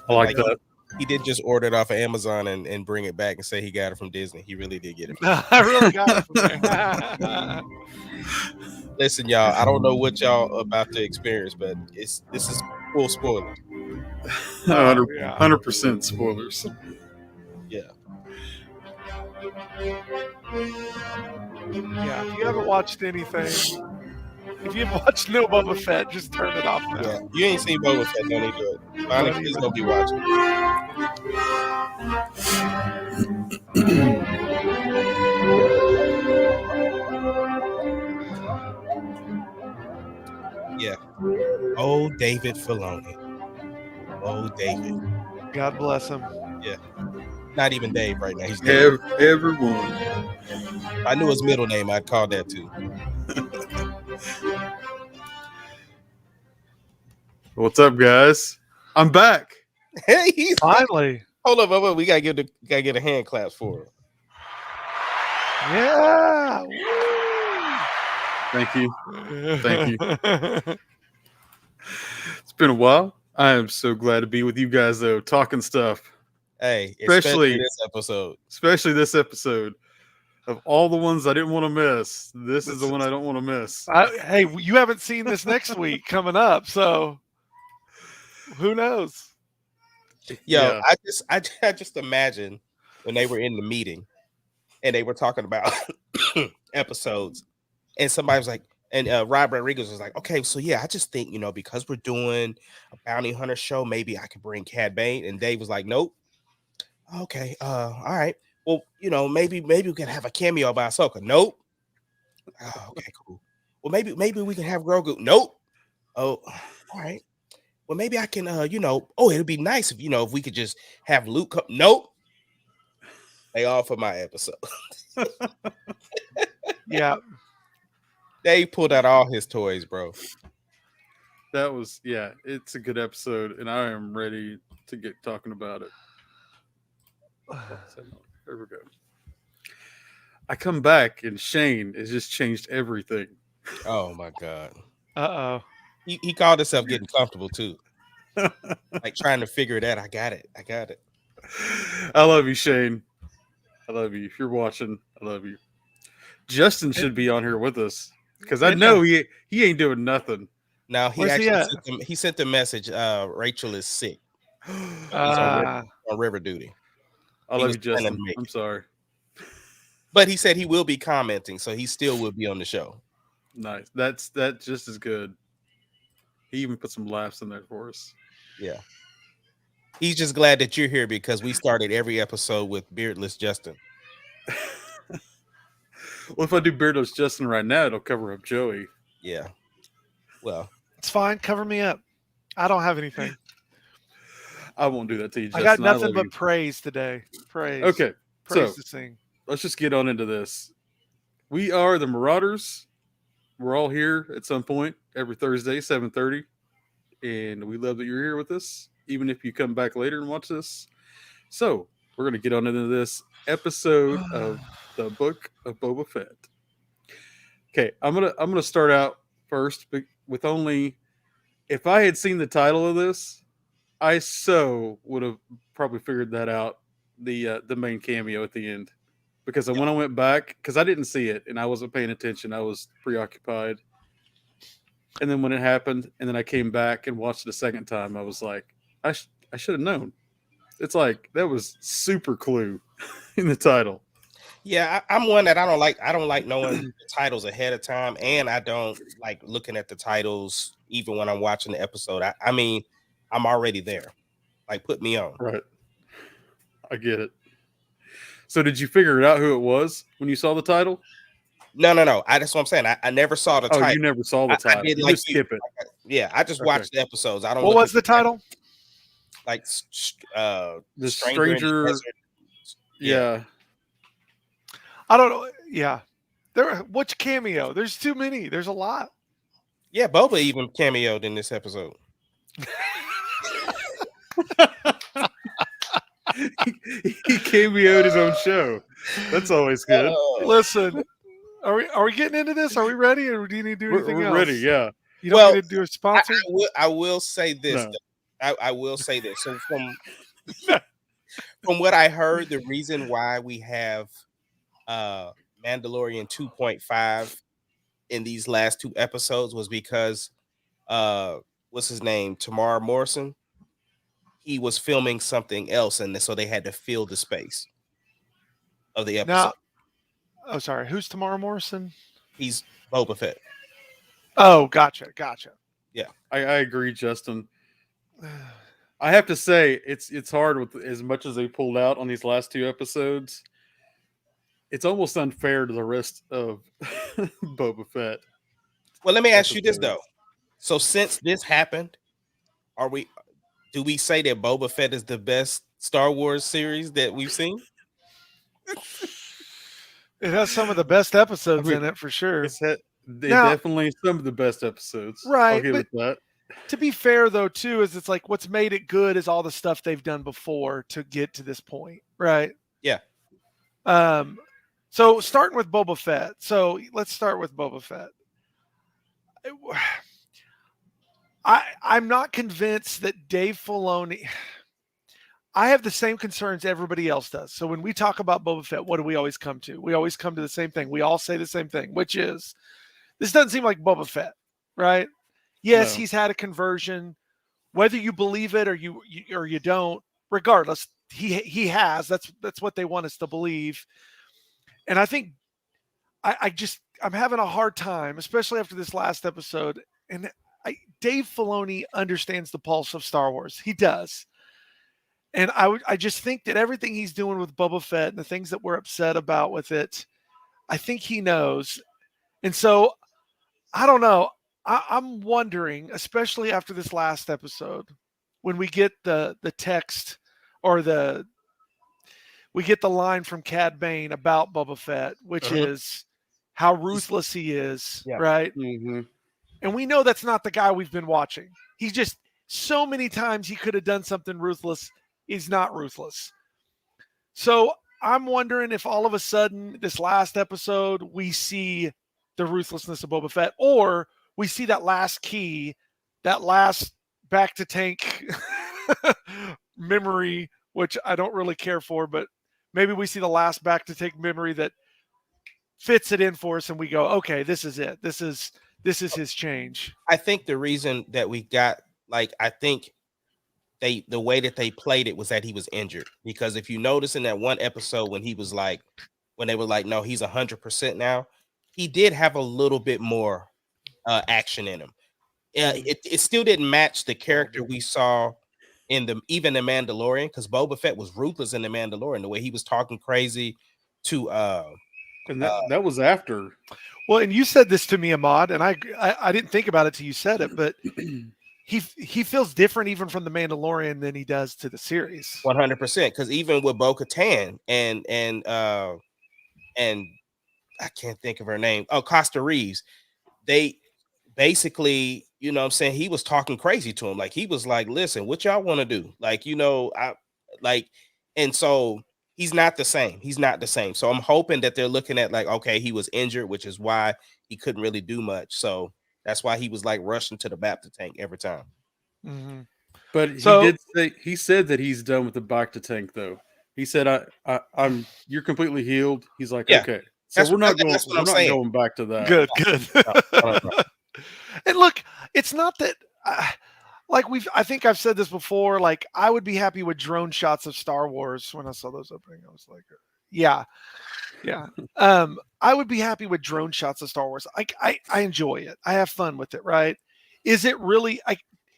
I like Like, that. he did just order it off of Amazon and bring it back and say he got it from Disney. He really did get it from I really got it from there. Listen, y'all, I don't know what y'all about to experience, but this is full spoilers. 100% spoilers. Yeah. Yeah, if you haven't watched anything, if you haven't watched No Boba Fett, just turn it off now. Yeah. You ain't seen Boba Fett, don't need to do it. Finally, Don't kids even. gonna be watching. Yeah. Oh, David Filoni. Oh, David. God bless him. Yeah. Not even Dave right now. He's David. Everyone. If I knew his middle name, I'd call that too. What's up, guys? I'm back. Hey, he's Finally. hold up. We gotta get a hand claps for him. Yeah. Thank you. Thank you. It's been a while. I am so glad to be with you guys, though, talking stuff. Hey, Especially this episode. Especially this episode. Of all the ones I didn't want to miss, this is the one I don't want to miss. Hey, you haven't seen this next week coming up, so who knows? Yo, Yeah. I just imagine when they were in the meeting and they were talking about episodes, and somebody was like, and Rob Rodriguez was like, okay, so yeah, I just think, because we're doing a bounty hunter show, maybe I could bring Cad Bane. And Dave was like, nope. Okay, all right. Well, maybe we can have a cameo by Ahsoka. Nope. Oh, okay, cool. Well, maybe we can have Grogu. Nope. Oh, all right. Well, maybe I can, it'd be nice if we could just have Luke come. Nope. They all for my episode. Yeah. Dave pulled out all his toys, bro. That was, it's a good episode, and I am ready to get talking about it. There we go. I come back, and Shane has just changed everything. Oh, my God. Uh-oh. He called himself getting comfortable, too. Like trying to figure it out. I got it. I love you, Shane. I love you. If you're watching, I love you. Justin should be on here with us because I know he ain't doing nothing. Now he sent the message. Rachel is sick. He's on river duty. I love you, Justin. I'm sorry, but he said he will be commenting, so he still will be on the show. Nice. That's just as good. He even put some laughs in there for us. Yeah. He's just glad that you're here because we started every episode with beardless Justin. Well, if I do beardless Justin right now, it'll cover up Joey. Yeah. Well, it's fine. Cover me up. I don't have anything. I won't do that to you, Justin. I got nothing but praise today. Praise. Okay. Praise to sing. Let's just get on into this. We are the Marauders. We're all here at some point every Thursday, 7:30. And we love that you're here with us, even if you come back later and watch this. So we're going to get on into this episode of the Book of Boba Fett. Okay, I'm gonna start out first with only, if I had seen the title of this, I would have probably figured that out, the main cameo at the end, because when I went back, because I didn't see it and I wasn't paying attention, I was preoccupied. And then when it happened, and then I came back and watched it a second time, I was like, I should have known. It's like that was super clue in the title. Yeah, I'm one that I don't like. I don't like knowing the titles ahead of time, and I don't like looking at the titles even when I'm watching the episode. I mean, I'm already there. Like, put me on. Right. I get it. So did you figure it out who it was when you saw the title? No. That's what I'm saying. I never saw the title. Oh, you never saw the title. I did you just skip it. Yeah, I just watched the episodes. I don't. What was the title? Like the Stranger. Yeah. I don't know. Yeah. Which cameo? There's too many. There's a lot. Yeah, Boba even cameoed in this episode. He cameoed his own show. That's always good. Listen, are we getting into this? Are we ready, or do you need to do anything else? We're ready. Yeah. You don't need to do a sponsor. I will say this. No. I will say this. So from what I heard, the reason why we have Mandalorian 2.5 in these last two episodes was because what's his name? Tamara Morrison. He was filming something else, and so they had to fill the space of the episode. Now, oh, sorry. Who's Tamara Morrison? He's Boba Fett. Oh, gotcha. I agree, Justin. I have to say it's hard with as much as they pulled out on these last two episodes. It's almost unfair to the rest of Boba Fett. Well, let me ask you this episodes. though. So since this happened, do we say that Boba Fett is the best Star Wars series that we've seen? It has some of the best episodes I mean, in it for sure. They Now- definitely some of the best episodes. Right, I'll give but- it that. To be fair, though, too, is it's like what's made it good is all the stuff they've done before to get to this point, right? Yeah. So starting with Boba Fett. So let's start with Boba Fett. I'm not convinced that Dave Filoni. I have the same concerns everybody else does. So when we talk about Boba Fett, what do we always come to? We always come to the same thing. We all say the same thing, which is this doesn't seem like Boba Fett, right? Yes, No. he's had a conversion, whether you believe it or you don't. Regardless, he has. That's what they want us to believe. And I think I'm having a hard time, especially after this last episode. And Dave Filoni understands the pulse of Star Wars. He does. And I just think that everything he's doing with Boba Fett and the things that we're upset about with it, I think he knows. And so I don't know. I'm wondering, especially after this last episode, when we get the text or we get the line from Cad Bane about Boba Fett, which is how ruthless he is, Yeah. right? Mm-hmm. And we know that's not the guy we've been watching. He's just so many times he could have done something ruthless. He's not ruthless. So I'm wondering if all of a sudden this last episode we see the ruthlessness of Boba Fett, or we see that last key, that last back to tank memory, which I don't really care for, but maybe we see the last back to tank memory that fits it in for us and we go, okay, this is it. This is his change. I think the reason that we got, like, I think the way that they played it was that he was injured. Because if you notice in that one episode when they were like, no, he's 100% now, he did have a little bit more action in him. It still didn't match the character we saw in even the Mandalorian, because Boba Fett was ruthless in the Mandalorian, the way he was talking crazy to And that was after. Well, and you said this to me, Ahmad, and I didn't think about it till you said it, but he feels different even from the Mandalorian than he does to the series. 100%. Because even with Bo-Katan and I can't think of her name. Oh, Costa Reeves. They basically, you know what I'm saying, he was talking crazy to him. Like, he was like, listen, what y'all want to do? Like, and so he's not the same. He's not the same. So I'm hoping that they're looking at like, okay, he was injured, which is why he couldn't really do much. So that's why he was like rushing to the baptist tank every time. Mm-hmm. But he said that he's done with the back to tank though. He said, you're completely healed. He's like, Yeah. okay. So we're not going back to that. Good. And look, it's not that I think I've said this before, like I would be happy with drone shots of Star Wars. When I saw those opening, I was like, yeah. I would be happy with drone shots of Star Wars. I enjoy it. I have fun with it, right? Is it really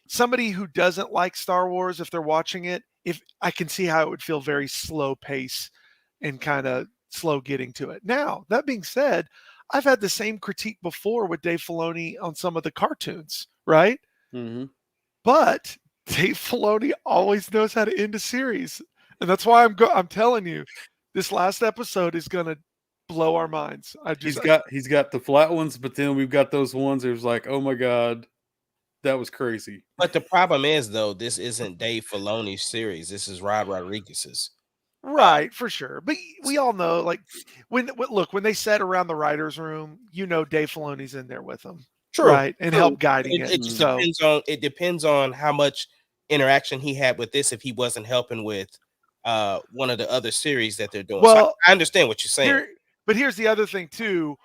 somebody who doesn't like Star Wars, if they're watching it, if I can see how it would feel very slow pace and kind of slow getting to it. Now, that being said, I've had the same critique before with Dave Filoni on some of the cartoons, right? Mm-hmm. But Dave Filoni always knows how to end a series. And that's why I'm telling you, this last episode is going to blow our minds. He's got the flat ones, but then we've got those ones that was like, oh my God, that was crazy. But the problem is, though, this isn't Dave Filoni's series. This is Rod Rodriguez's. Right, for sure. But we all know, like, when they sat around the writer's room, you know Dave Filoni's in there with them. True. Right, and help guiding it. It just depends on how much interaction he had with this if he wasn't helping with one of the other series that they're doing. Well, so I understand what you're saying. but here's the other thing too.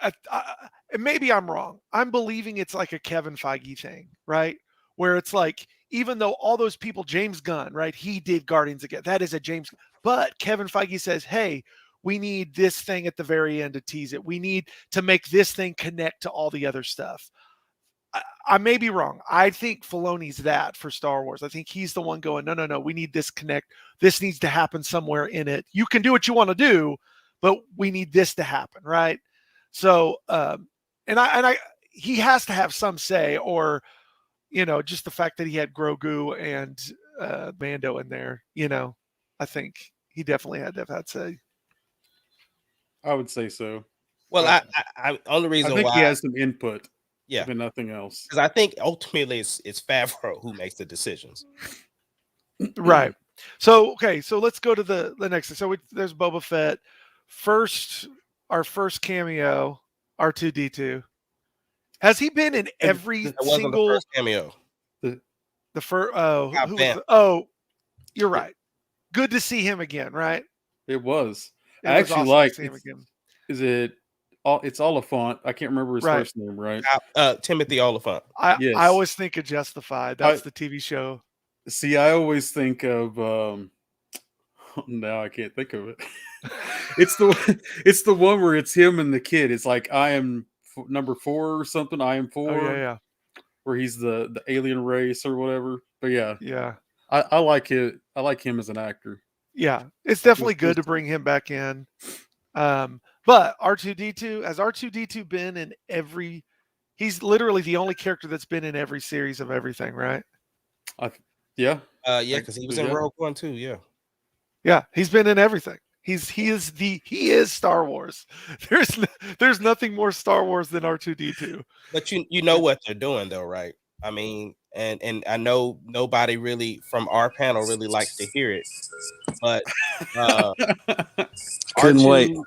And maybe I'm wrong. I'm believing it's like a Kevin Feige thing, right? Where it's like, even though all those people, James Gunn, right? He did Guardians again. That is a James, but Kevin Feige says, hey, we need this thing at the very end to tease it. We need to make this thing connect to all the other stuff. I may be wrong. I think Filoni's that for Star Wars. I think he's the one going, no, we need this connect. This needs to happen somewhere in it. You can do what you want to do, but we need this to happen, right? So, he has to have some say, or just the fact that he had Grogu and Mando in there. I think he definitely had to have had say. I would say so. Well, I only I reason think why he has some input, yeah, but nothing else. because I think ultimately it's Favreau who makes the decisions. Right. So okay, so let's go to the next. So there's Boba Fett. Our first cameo, R2D2. Has he been in every That wasn't single the first cameo. the first? Bob Who was Vance. you're right. Good to see him again, right? It was. It I was actually awesome like. to see him again. Is it? It's Oliphant. I can't remember his Right. first name. Right. Timothy Oliphant. Yes. I always think of Justified. That's the TV show. See, I always think of. Now I can't think of it. It's the one where it's him and the kid. It's like I am number 4 or something. I am 4. Oh yeah. Where he's the alien race or whatever. But Yeah. I like it. I like him as an actor. Yeah, it's definitely good to bring him back in. But R2D2, has R2D2 been in every? He's literally the only character that's been in every series of everything, right? Yeah. Yeah, because he was in Rogue One too. Yeah. Yeah, he's been in everything. He is Star Wars. There's nothing more Star Wars than R2D2. But you know what they're doing though, right? I mean, and I know nobody really from our panel really likes to hear it, but Couldn't R2, wait.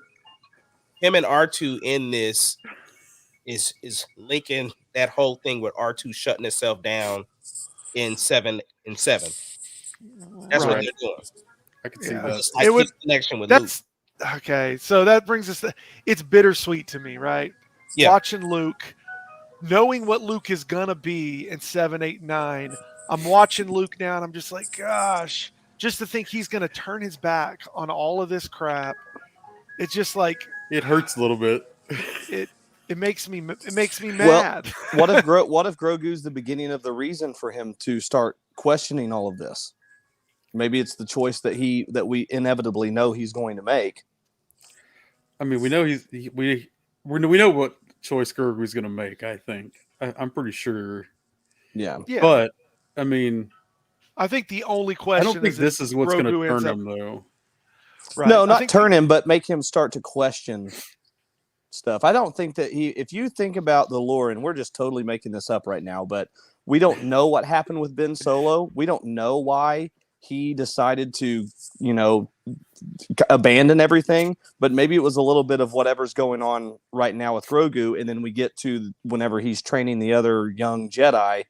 him and R2 in this is linking that whole thing with R2 shutting itself down in 7. That's what Right. they're doing. I can see Yeah. that. Just like his connection with Luke. That's okay. So that brings us to, it's bittersweet to me, right? Yeah. Watching Luke, knowing what Luke is gonna be in 7, 8, 9. I'm watching Luke now, and I'm just like, gosh, just to think he's gonna turn his back on all of this crap. It's just like It hurts a little bit. it makes me Well, mad. what if Grogu's the beginning of the reason for him to start questioning all of this? Maybe it's the choice that we inevitably know he's going to make. I mean, we know we know what choice Grogu's going to make. I think I'm pretty sure. Yeah. But I mean, I think the only question I don't think this is what's going to turn him, though. Right. No, not turn him, but make him start to question stuff. I don't think that if you think about the lore, and we're just totally making this up right now, but we don't know what happened with Ben Solo. We don't know why he decided to, abandon everything, but maybe it was a little bit of whatever's going on right now with Grogu. And then we get to whenever he's training the other young Jedi,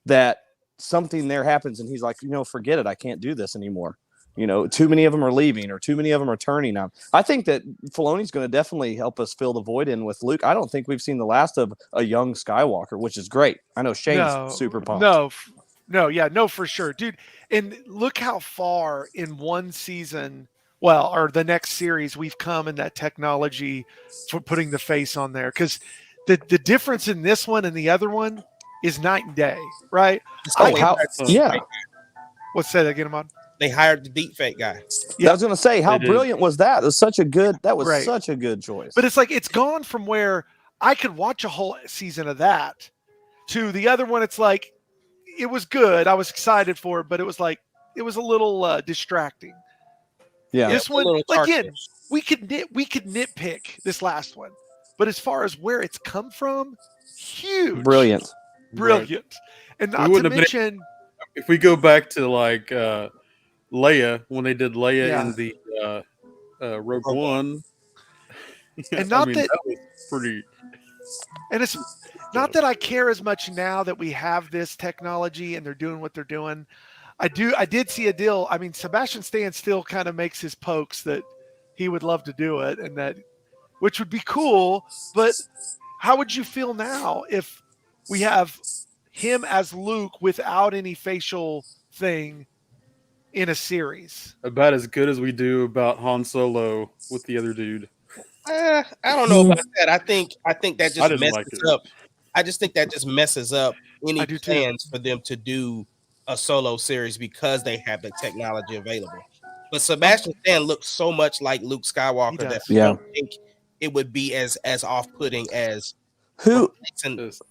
that something there happens and he's like, forget it. I can't do this anymore. Too many of them are leaving or too many of them are turning on. I think that Filoni's going to definitely help us fill the void in with Luke. I don't think we've seen the last of a young Skywalker, which is great. I know Shane's super pumped. No, for sure, dude. And look how far in one season, or the next series, we've come in that technology for putting the face on there. Because the difference in this one and the other one is night and day, right? Yeah. Let's say that again, Ahmad. They hired the deep fake guy. Yeah. I was going to say, how brilliant was that? That was such a good choice. But it's like, it's gone from where I could watch a whole season of that to the other one. It's like, it was good. I was excited for it, but it was a little distracting. Yeah. This one, again, we could nitpick this last one, but as far as where it's come from, huge. Brilliant. Right. And not to mention, if we go back to like Leia, when they did Leia in the Rogue One, and not that was pretty. And it's not that I care as much now that we have this technology and they're doing what they're doing. I did see a deal. I mean, Sebastian Stan still kind of makes his pokes that he would love to do it, and that, which would be cool. But how would you feel now if we have him as Luke without any facial thing in a series? About as good as we do about Han Solo with the other dude. I don't know about that. I think that I just didn't like messes it. up. I just think that just messes up any I do too. plans for them to do a solo series because they have the technology available. But Sebastian Stan looks so much like Luke He Skywalker that does. I Yeah. don't think it would be as off-putting as Who replacing- Just-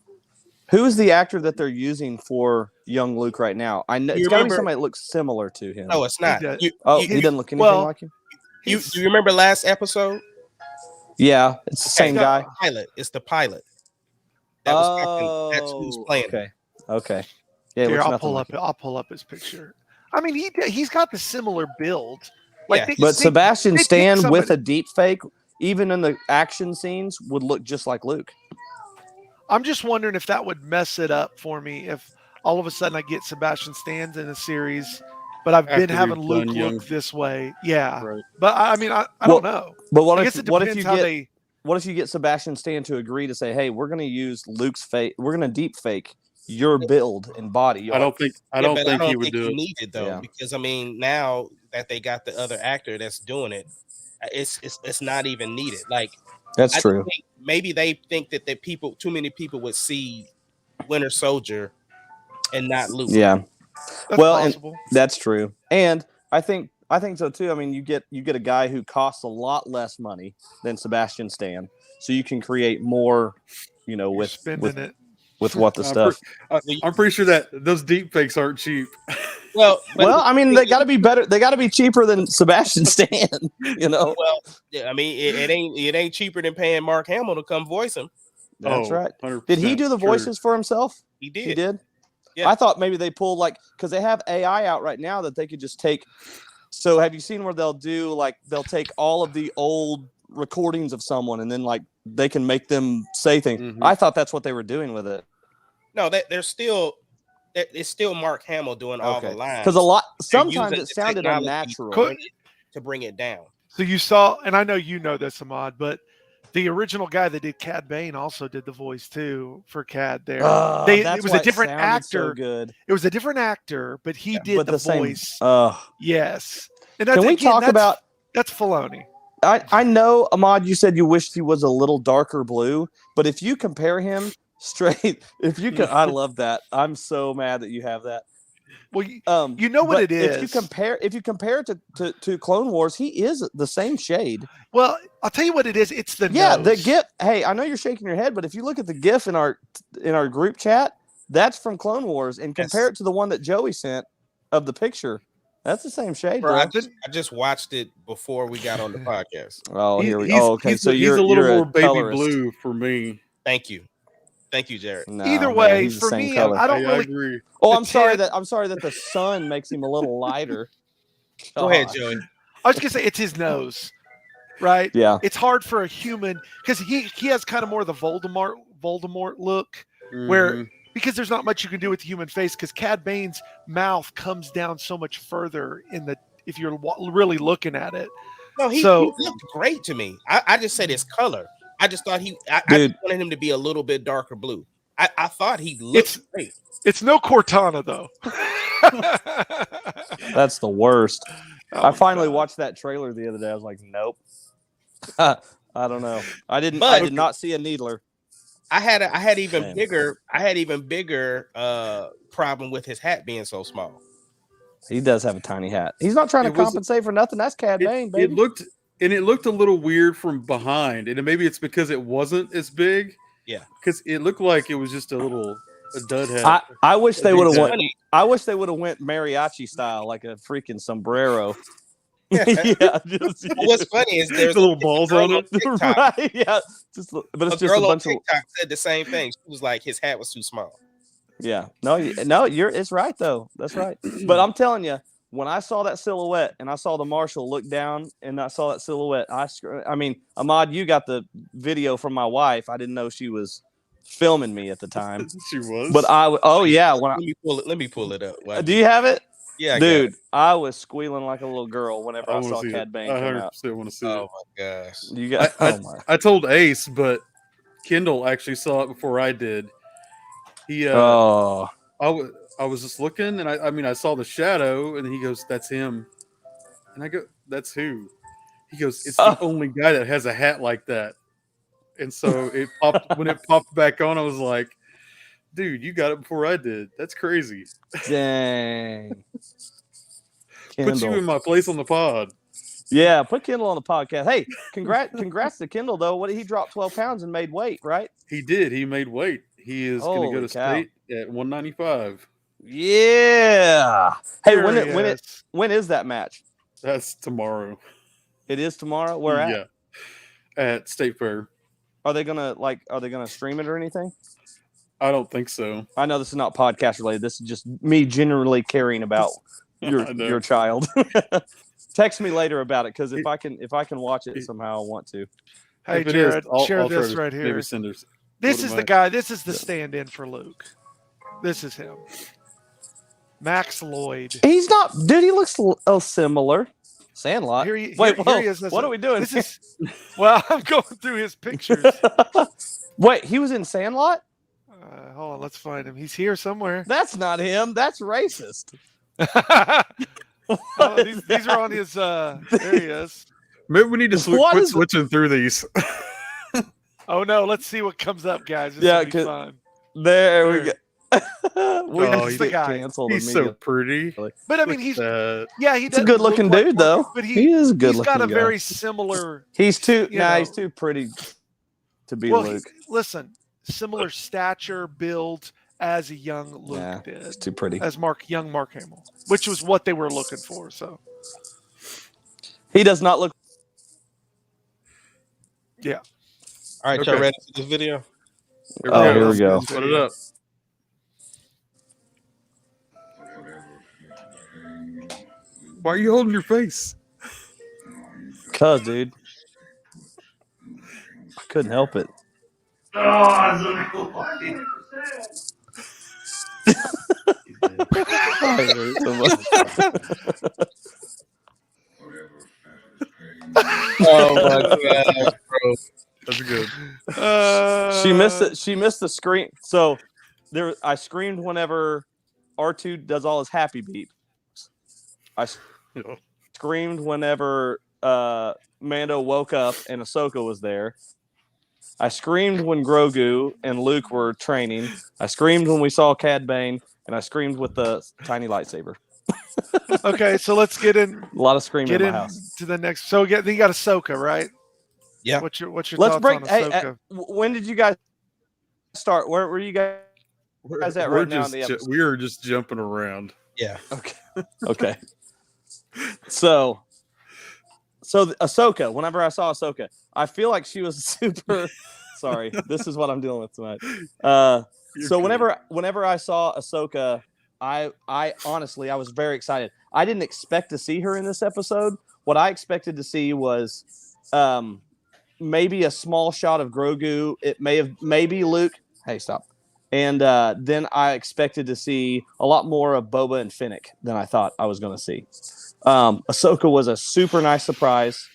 who is the actor that they're using for young Luke right now? I know You it's got to be remember- somebody that looks similar to him. No, it's not. does. You, Oh, you, he doesn't look anything well, like him. do you remember last episode? Yeah, it's the same Okay, guy. Pilot. It's the pilot. That was talking. That's who's playing. Okay. Okay. Yeah, it Here, looks I'll nothing pull like up. I'll pull up his picture. I mean, he's got the similar build. Yeah. But Sebastian they pick Stan with somebody- a deep fake, even in the action scenes, would look just like Luke. I'm just wondering if that would mess it up for me if all of a sudden I get Sebastian Stans in a series, but I've After been having we've Luke done young. look this way. Yeah, Right. but I mean, I Well, don't know. But what I if guess it what depends if you how get they. what if you get Sebastian Stan to agree to say, hey, we're going to use Luke's fake, we're going to deep fake your build and body. I don't think But he would do it. need it though, Yeah. because I mean, now that they got the other actor that's doing it, it's not even needed. Like That's I true. think maybe they think that too many people would see Winter Soldier and not Luke. Yeah, That's well, and- possible. that's true. And I think so too. I mean, you get a guy who costs a lot less money than Sebastian Stan, so you can create more, You're with spending it. with what the I'm stuff. I'm pretty sure that those deep fakes aren't cheap. Well, but- Well, I mean, they got to be better. They got to be cheaper than Sebastian Stan. well, yeah, I mean, it ain't cheaper than paying Mark Hamill to come voice him. That's Oh, right. 100% Did he do the sure. voices for himself? He did. He did. Yeah. I thought maybe they pulled because they have AI out right now that they could just take. So have you seen where they'll take all of the old recordings of someone and then they can make them say things. Mhm. I thought that's what they were doing with it. No, it's still Mark Hamill doing all the lines Because They're sometimes using it the sounded technology unnatural. to bring it down. So you saw, and I know you know this, Ahmad, but the original guy that did Cad Bane also did the voice too for Cad there. That's it was why a different sounded so actor. good. It was a different actor, but he did But the same. voice. Yes. And Can we talk about? that's Filoni. I know, Ahmad, you said you wished he was a little darker blue, but if you compare him straight, I love that. I'm so mad that you have that. Well, you know what but it is. If you compare it to Clone Wars, he is the same shade. Well, I'll tell you what it is. It's the Yeah, nose. the GIF. Hey, I know you're shaking your head, but if you look at the GIF in our group chat, that's from Clone Wars, and compare it to the one that Joey sent of the picture. That's the same shade, Bro, bro. I just watched it before we got on the podcast. Oh, here we He's- go. Okay, he's so he's you're a little you're more baby colorist. blue for me. Thank you, Jared. No, Either man, way, he's the for same me, color. I don't I really. agree. Oh, the I'm sorry tan- that the sun makes him a little lighter. Go ahead, Gosh. Joey. I was gonna say it's his nose, right? Yeah. It's hard for a human because he has kind of more of the Voldemort look, where Mhm. because there's not much you can do with the human face because Cad Bane's mouth comes down so much further if you're really looking at it. No, he looked great to me. I just said his color. I just thought I just wanted him to be a little bit darker blue. I thought he looked great. It's no Cortana though. That's the worst. Oh, I finally God. watched that trailer the other day. I was like, nope. I don't know. I did not see a needler. I had even Same. bigger problem with his hat being so small. He does have a tiny hat. He's not trying to It was- compensate for nothing. That's Cad Bane, It baby. looked a little weird from behind, and maybe it's because it wasn't as big. Yeah. Because it looked like it was just a dud hat. I wish they would have went. Funny. I wish they would have went mariachi style, like a freaking sombrero. Yeah. Yeah, just, What's funny is there's The little balls a girl on it. TikTok, right. Yeah, but it's a just a girl on bunch of TikTok said the same thing. She was like, his hat was too small. yeah. No, it's right though. That's right. But I'm telling you, when I saw that silhouette and I saw the marshal look down and I saw that silhouette, I mean, Ahmad, you got the video from my wife. I didn't know she was filming me at the time. She was. But yeah. Let me pull it up. Do you have it? Yeah, dude, I was squealing like a little girl whenever I saw see Cad it. Bane I come out. 100% want to see it. Oh my gosh! You got? I told Ace, but Kendall actually saw it before I did. He I was just looking, and I mean I saw the shadow, and he goes, "That's him," and I go, "That's who?" He goes, "It's the only guy that has a hat like that." And so it popped when it popped back on. I was like, "Dude, you got it before I did. That's crazy." Dang. Put you in my place on the pod. Yeah, put Kendall on the podcast. Hey, congrats to Kendall though. What did he drop 12 pounds and made weight, right? He did. He made weight. He is going to go to state at 195. Yeah. Hey, Serious. when is that match? That's tomorrow. It is tomorrow. Where at? Yeah, at State Fair. Are they gonna stream it or anything? I don't think so. I know this is not podcast related. This is just me generally caring about your child. Text me later about it because if I can watch it somehow, I want to. Hey, if it Jared, is, share I'll this try to right here. maybe send her. This is the guy. This is the stand-in for Luke. This is him. Max Lloyd. He's not, dude. He looks similar. Sandlot. Wait, what are we doing? Well, I'm going through his pictures. Wait, he was in Sandlot? Hold on, let's find him. He's here somewhere. That's not him. That's racist. Oh, these are on his. There he is. Maybe we need to quit switching through these. Oh no! Let's see what comes up, guys. This will be fun. There we go. He's the guy. He's so pretty. But I mean, he's he he's a good-looking dude, though. But he is a good-looking. He's got a very similar. He's too. He's too pretty to be Luke. Listen, similar stature, build as a young Luke did. He's too pretty as young Mark Hamill, which was what they were looking for. So he does not look. Yeah. All right, y'all ready for this video? Here we go. Put it up. Why are you holding your face? Cuz, dude. I couldn't help it. Oh my god, bro. That's good. She missed the scream. So I screamed whenever R2 does all his happy beeps. I screamed whenever Mando woke up and Ahsoka was there. I screamed when Grogu and Luke were training. I screamed when we saw Cad Bane, and I screamed with the tiny lightsaber. Okay, so let's get in. A lot of screaming in my house. To the next. So you got Ahsoka, right? Yeah. What's your Let's thoughts break. on Ahsoka? Hey, when did you guys start? Where were you guys at right now in the episode? We are just jumping around. Yeah. Okay. So Ahsoka, whenever I saw Ahsoka, I feel like she was super. Sorry, this is what I'm dealing with tonight. So whenever I saw Ahsoka, I honestly I was very excited. I didn't expect to see her in this episode. What I expected to see was maybe a small shot of Grogu. It maybe Luke. Hey, stop. And then I expected to see a lot more of Boba and Fennec than I thought I was going to see. Ahsoka was a super nice surprise.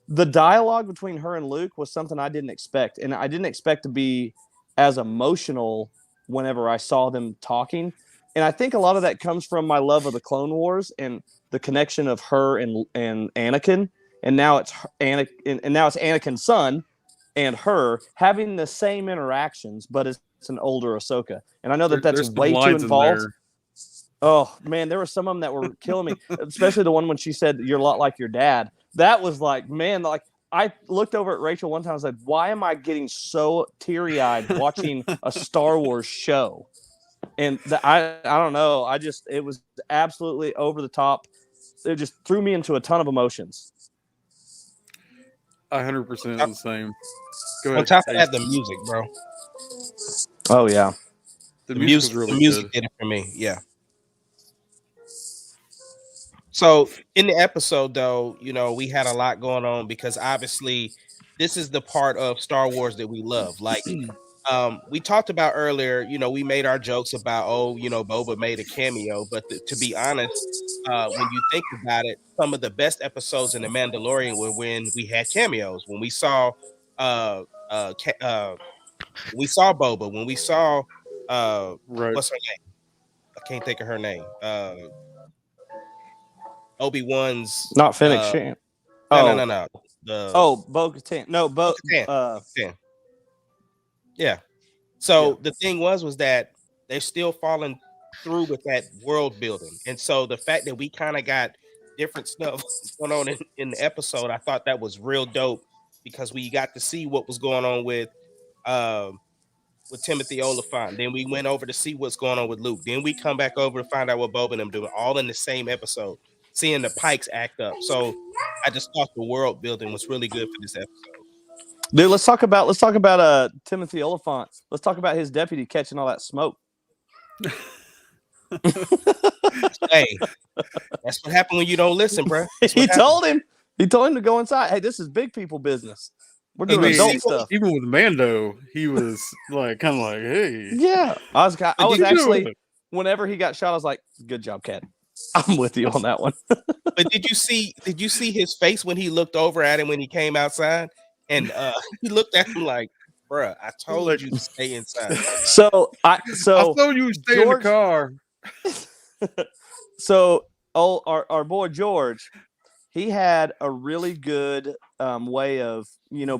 The dialogue between her and Luke was something I didn't expect. And I didn't expect to be as emotional whenever I saw them talking. And I think a lot of that comes from my love of the Clone Wars and the connection of her and Anakin. And now it's Anakin, and now it's Anakin's son and her having the same interactions, but it's an older Ahsoka. And I know that's way too involved. Oh man, there were some of them that were killing me, especially the one when she said you're a lot like your dad. That was like, man, like I looked over at Rachel one time. I was like, why am I getting so teary-eyed watching a Star Wars show? And I don't know. It was absolutely over the top. It just threw me into a ton of emotions. 100% the same. Go ahead. On top of that, the music, bro. Oh yeah, the music did it for me. Yeah. So in the episode, though, we had a lot going on because obviously this is the part of Star Wars that we love. Like, we talked about earlier, we made our jokes about, Boba made a cameo, but to be honest, when you think about it, some of the best episodes in The Mandalorian were when we had cameos. When we saw, uh, we saw Boba, when we saw, Right. what's her name? I can't think of her name. Obi-Wan's, Not Fennec Shand. no. Oh, The Bo-Katan. No, Bo-Katan. uh, Yeah. So Yeah. the thing was that they're still falling through with that world building. And so the fact that we kind of got different stuff going on in the episode, I thought that was real dope because we got to see what was going on with Timothy Oliphant. Then we went over to see what's going on with Luke. Then we come back over to find out what Boba and them doing, all in the same episode, seeing the Pikes act up. So I just thought the world building was really good for this episode. Dude, let's talk about Timothy Oliphant. Let's talk about his deputy catching all that smoke. Hey, that's what happened when you don't listen, bro. He told him to go inside. Hey, this is big people business. We're doing adult stuff. Even with Mando, he was like kind of like, hey. Yeah. I was actually, doing? whenever he got shot, I was like, good job, Cat. I'm with you on that one. But did you see his face when he looked over at him when he came outside? And he looked at him like, bruh, I told you to stay inside. I told you to stay in the car. So our boy George, he had a really good way of,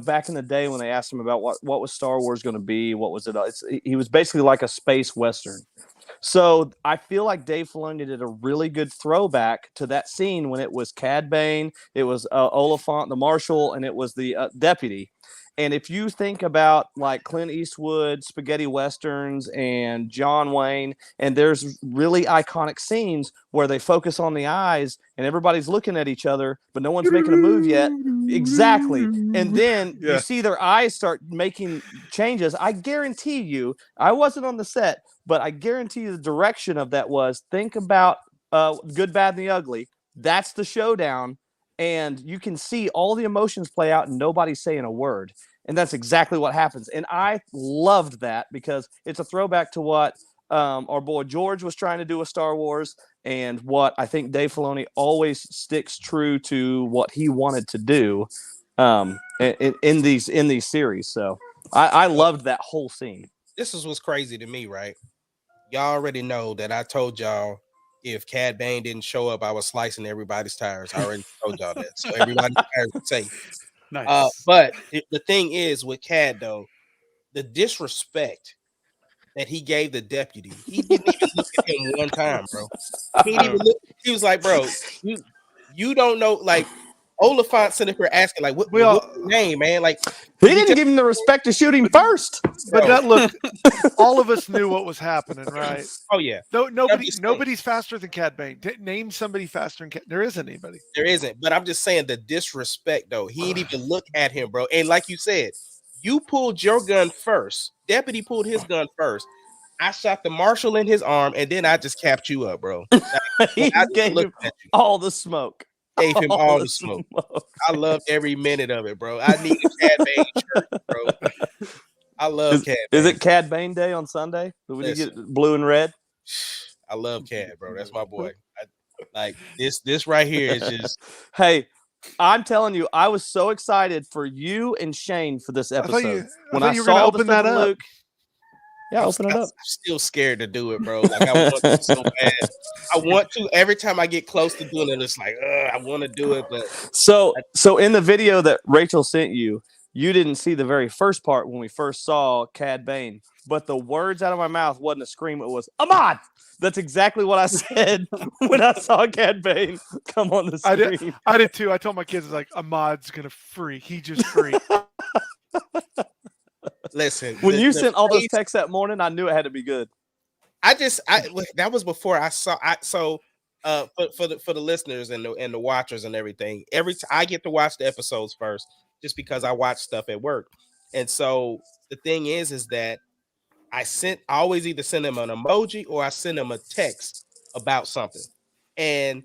back in the day when they asked him about what was Star Wars going to be, what was it? He was basically like a space Western. So I feel like Dave Filoni did a really good throwback to that scene when it was Cad Bane, it was Oliphant, the marshal, and it was the deputy. And if you think about like Clint Eastwood, spaghetti westerns, and John Wayne, and there's really iconic scenes where they focus on the eyes and everybody's looking at each other, but no one's making a move yet. Exactly. And then you see their eyes start making changes. I guarantee you, I wasn't on the set, but I guarantee you the direction of that was think about Good, Bad, and the Ugly. That's the showdown. And you can see all the emotions play out and nobody's saying a word. And that's exactly what happens. And I loved that because it's a throwback to what our boy George was trying to do with Star Wars and what I think Dave Filoni always sticks true to what he wanted to do in these series. So I loved that whole scene. This is what's crazy to me, right? Y'all already know that I told y'all if Cad Bane didn't show up, I was slicing everybody's tires. I already told y'all that. So everybody's tires are safe. Nice. But the thing is with Cad, though, the disrespect that he gave the deputy, he didn't even look at him one time, bro. He didn't even look. He was like, bro, you don't know, like, Oliphant sitting here asking, like, what's your name, man? Like, he didn't give him the respect to shoot him first. But that look, all of us knew what was happening, right? Oh yeah. No, nobody's faster than Cad Bane. Name somebody faster than Cad. There isn't anybody. There isn't. But I'm just saying the disrespect, though. He didn't even look at him, bro. And like you said, you pulled your gun first. Deputy pulled his gun first. I shot the marshal in his arm, and then I just capped you up, bro. He gave him all the smoke. Gave him all the smoke. I loved every minute of it, bro. I need a Cad Bane shirt, bro. I love Cad Bane. Is it Cad Bane Day on Sunday? Do we get blue and red? I love Cad, bro. That's my boy. Like this right here is just. Hey, I'm telling you, I was so excited for you and Shane for this episode. When I saw open that up. Luke, yeah, open it up. I'm still scared to do it, bro. Like I want to so bad. I want to. Every time I get close to doing it, it's like, I want to do it, but so in the video that Rachel sent you, you didn't see the very first part when we first saw Cad Bane, but the words out of my mouth wasn't a scream; it was Ahmad. That's exactly what I said when I saw Cad Bane come on the screen. I did too. I told my kids, like, Ahmad's gonna freak. He just freaked. Listen, when you sent all those texts that morning, I knew it had to be good. That was before I saw. For the listeners and the watchers and everything. Every time I get to watch the episodes first, just because I watch stuff at work. And so the thing is that I always either send them an emoji or I send them a text about something. And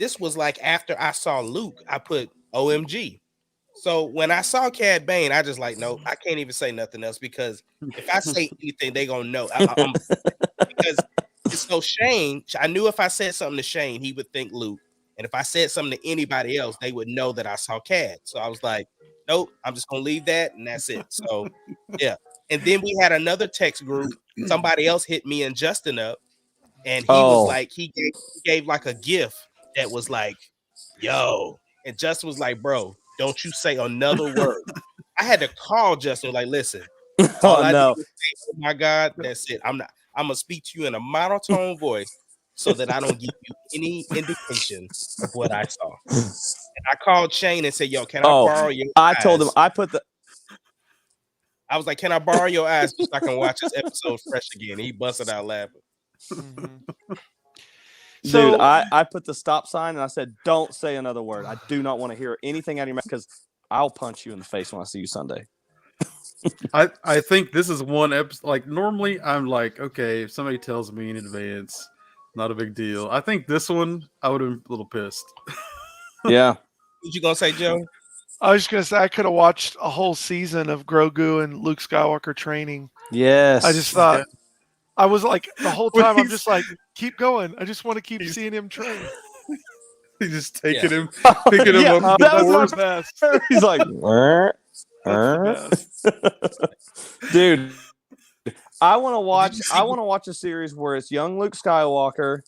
this was like after I saw Luke, I put OMG. So when I saw Cad Bane, I just like, nope, I can't even say nothing else because if I say anything, they gonna know. I'm because it's so Shane. I knew if I said something to Shane, he would think Luke, and if I said something to anybody else, they would know that I saw Cad. So I was like, nope, I'm just gonna leave that, and that's it. So yeah, and then we had another text group. Somebody else hit me and Justin up, and he was like, he gave like a gift that was like, yo, and Justin was like, bro, don't you say another word. I had to call Justin, like, listen, all I no. did was say, oh my God, that's it. I'm gonna speak to you in a monotone voice so that I don't give you any indication of what I saw. And I called Shane and said, yo, can I borrow your I eyes? told him I was like, can I borrow your eyes so I can watch this episode fresh again? And he busted out laughing. Mm-hmm. Dude, I put the stop sign and I said, don't say another word. I do not want to hear anything out of your mouth because I'll punch you in the face when I see you Sunday. I think this is one episode. Like normally, I'm like, okay, if somebody tells me in advance, not a big deal. I think this one, I would have been a little pissed. Yeah. What you gonna say, Joe? I was just gonna say I could have watched a whole season of Grogu and Luke Skywalker training. Yes. I just thought I was like the whole time I'm just like, keep going. I just want to keep seeing him train. He's just taking him, picking him up. That the was the best. He's like, That's the best. dude. I want to watch a series where it's young Luke Skywalker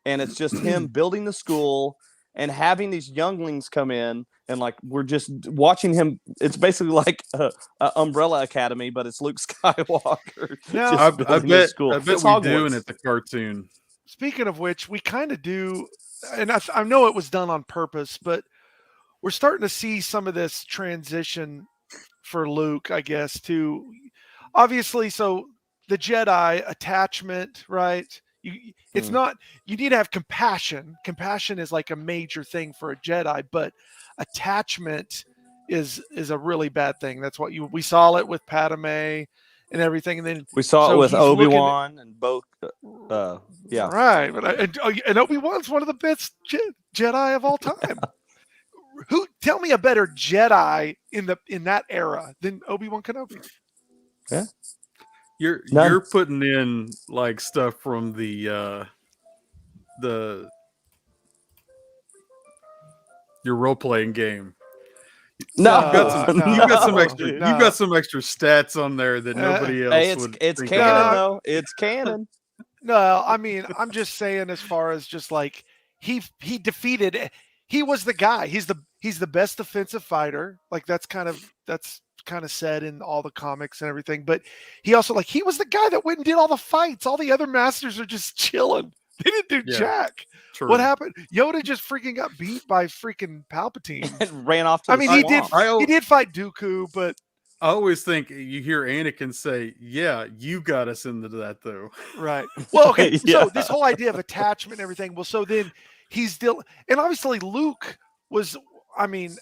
and it's just him building the school and having these younglings come in and like we're just watching him. It's basically like a Umbrella Academy, but it's Luke Skywalker. Now, I bet It's we Hogwarts. do, and it's a cartoon. Speaking of which, we kind of do, and I know it was done on purpose, but we're starting to see some of this transition for Luke, I guess, to obviously. So the Jedi attachment, right? It's not, you need to have compassion. Compassion is like a major thing for a Jedi, but attachment is a really bad thing. That's what we saw it with Padme and everything. And then we saw it with Obi-Wan and both. Yeah. Right. But and Obi-Wan's one of the best Jedi of all time. Tell me a better Jedi in that era than Obi-Wan Kenobi? Yeah. You're putting in like stuff from the your role playing game. No, you've got some extra stats on there that nobody else would. It's canon though. It's canon. No, I mean I'm just saying as far as just like he defeated. He was the guy. He's the best defensive fighter. Like that's kind of said in all the comics and everything. But he also he was the guy that went and did all the fights. All the other masters are just chilling. They didn't do jack. True. What happened? Yoda just freaking got beat by freaking Palpatine and ran off. He did fight Dooku, but I always think you hear Anakin say, "Yeah, you got us into that, though." Right. Well, okay. So this whole idea of attachment and everything. Well, so then he's still, and obviously Luke was. I mean,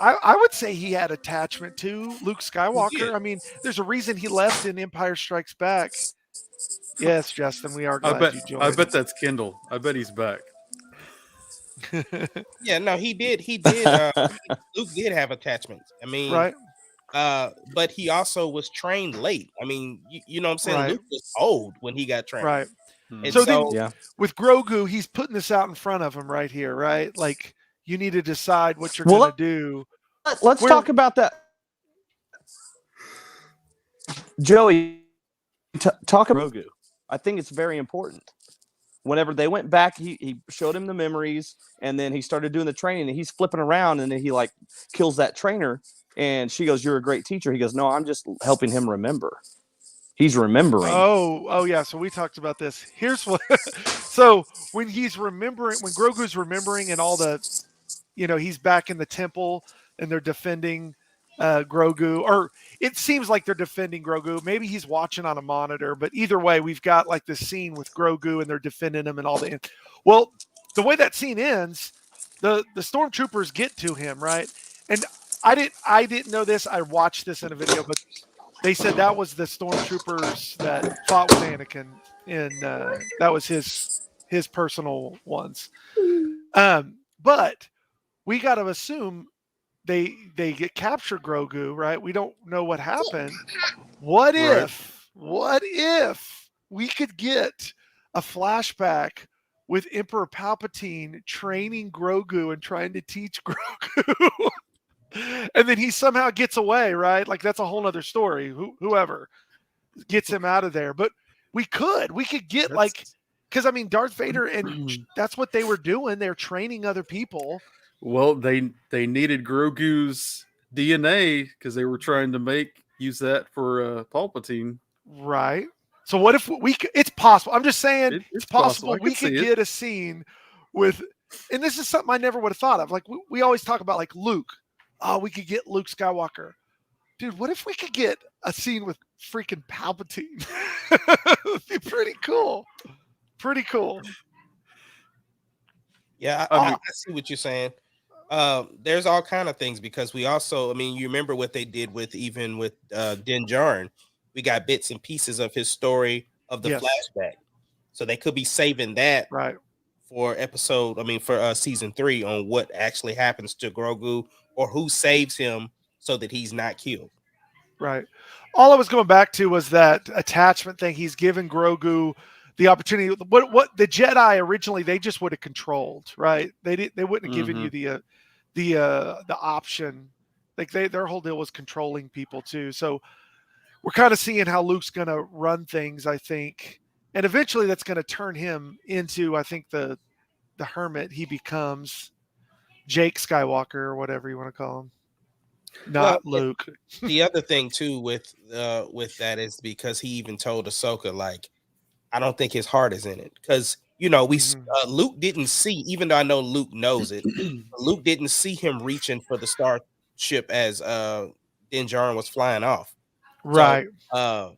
I would say he had attachment to Luke Skywalker. I mean, there's a reason he left in Empire Strikes Back. Yes, Justin, we are glad you joined. I bet that's Kendall. I bet he's back. Yeah, no, he did. Luke did have attachments. I mean, right. But he also was trained late. I mean, you know what I'm saying? Right. Luke was old when he got trained. Right. And so then, with Grogu, he's putting this out in front of him right here, right? Like, you need to decide what you're going to do. Let's talk about that. Joey, talk about Grogu. I think it's very important. Whenever they went back, he showed him the memories, and then he started doing the training, and he's flipping around, and then he kills that trainer, and she goes, "You're a great teacher." He goes, "No, I'm just helping him remember." He's remembering. Oh yeah. So we talked about this. Here's what. So when he's remembering, when Grogu's remembering, and all the, he's back in the temple, and they're defending Grogu, or it seems like they're defending Grogu. Maybe he's watching on a monitor, but either way, we've got like this scene with Grogu and they're defending him and all the. Well, the way that scene ends, the stormtroopers get to him, right? And I didn't know this. I watched this in a video, but they said that was the stormtroopers that fought with Anakin, and that was his personal ones. But we got to assume they get capture Grogu, right? We don't know what happened. What Right. if we could get a flashback with Emperor Palpatine training Grogu and trying to teach Grogu? And then he somehow gets away, right? Like that's a whole other story. Whoever gets him out of there. But we could get like, because I mean, Darth Vader, and that's what they were doing. They're training other people. Well, they needed Grogu's DNA because they were trying to use that for Palpatine. Right. So what if we could, it's possible. I'm just saying it's possible I we could could see get a scene with, and this is something I never would have thought of. Like we always talk about like Luke. Oh, we could get Luke Skywalker. Dude, what if we could get a scene with freaking Palpatine? It'd be pretty cool. Pretty cool. Yeah, I see what you're saying. There's all kind of things because we also, I mean, you remember what they did with Din Djarin. We got bits and pieces of his story of the flashback, so they could be saving that right for season 3 on what actually happens to Grogu or who saves him so that he's not killed. Right. All I was going back to was that attachment thing. He's given Grogu the opportunity. What the Jedi originally they just would have controlled, right? They wouldn't have given you the option. Like their whole deal was controlling people too. So we're kind of seeing how Luke's going to run things, I think, and eventually that's going to turn him into, I think, the hermit he becomes, Jake Skywalker or whatever you want to call him. Not Luke. The other thing too with that is because he even told Ahsoka, like, I don't think his heart is in it, because Luke didn't see, even though I know Luke knows it, Luke didn't see him reaching for the starship as Din Djarin was flying off. Right. So,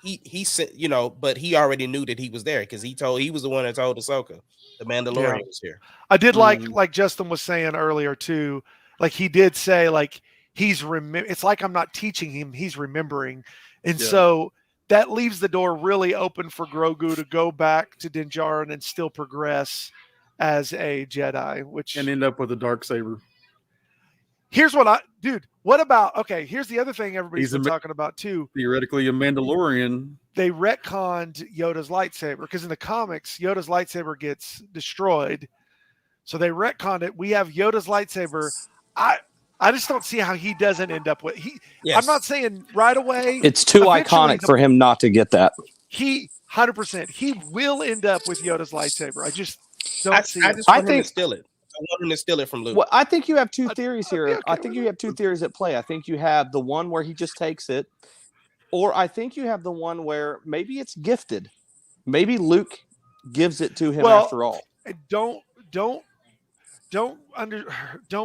he said, but he already knew that he was there because he was the one that told Ahsoka the Mandalorian was here. I did like Justin was saying earlier too, like he did say like it's like I'm not teaching him, he's remembering. And so that leaves the door really open for Grogu to go back to Din Djarin and still progress as a Jedi, and end up with a Darksaber. Here's what here's the other thing everybody's been talking about too. Theoretically a Mandalorian. They retconned Yoda's lightsaber because in the comics, Yoda's lightsaber gets destroyed. So they retconned it. We have Yoda's lightsaber. I just don't see how he doesn't end up with I'm not saying right away. It's too iconic for him not to get that. He 100%. He will end up with Yoda's lightsaber. I just don't see it. I think to steal it. I want him to steal it from Luke. Well, I think you have two theories here. I think you have two theories at play. I think you have the one where he just takes it, or I think you have the one where maybe it's gifted. Maybe Luke gives it to him after all. Don't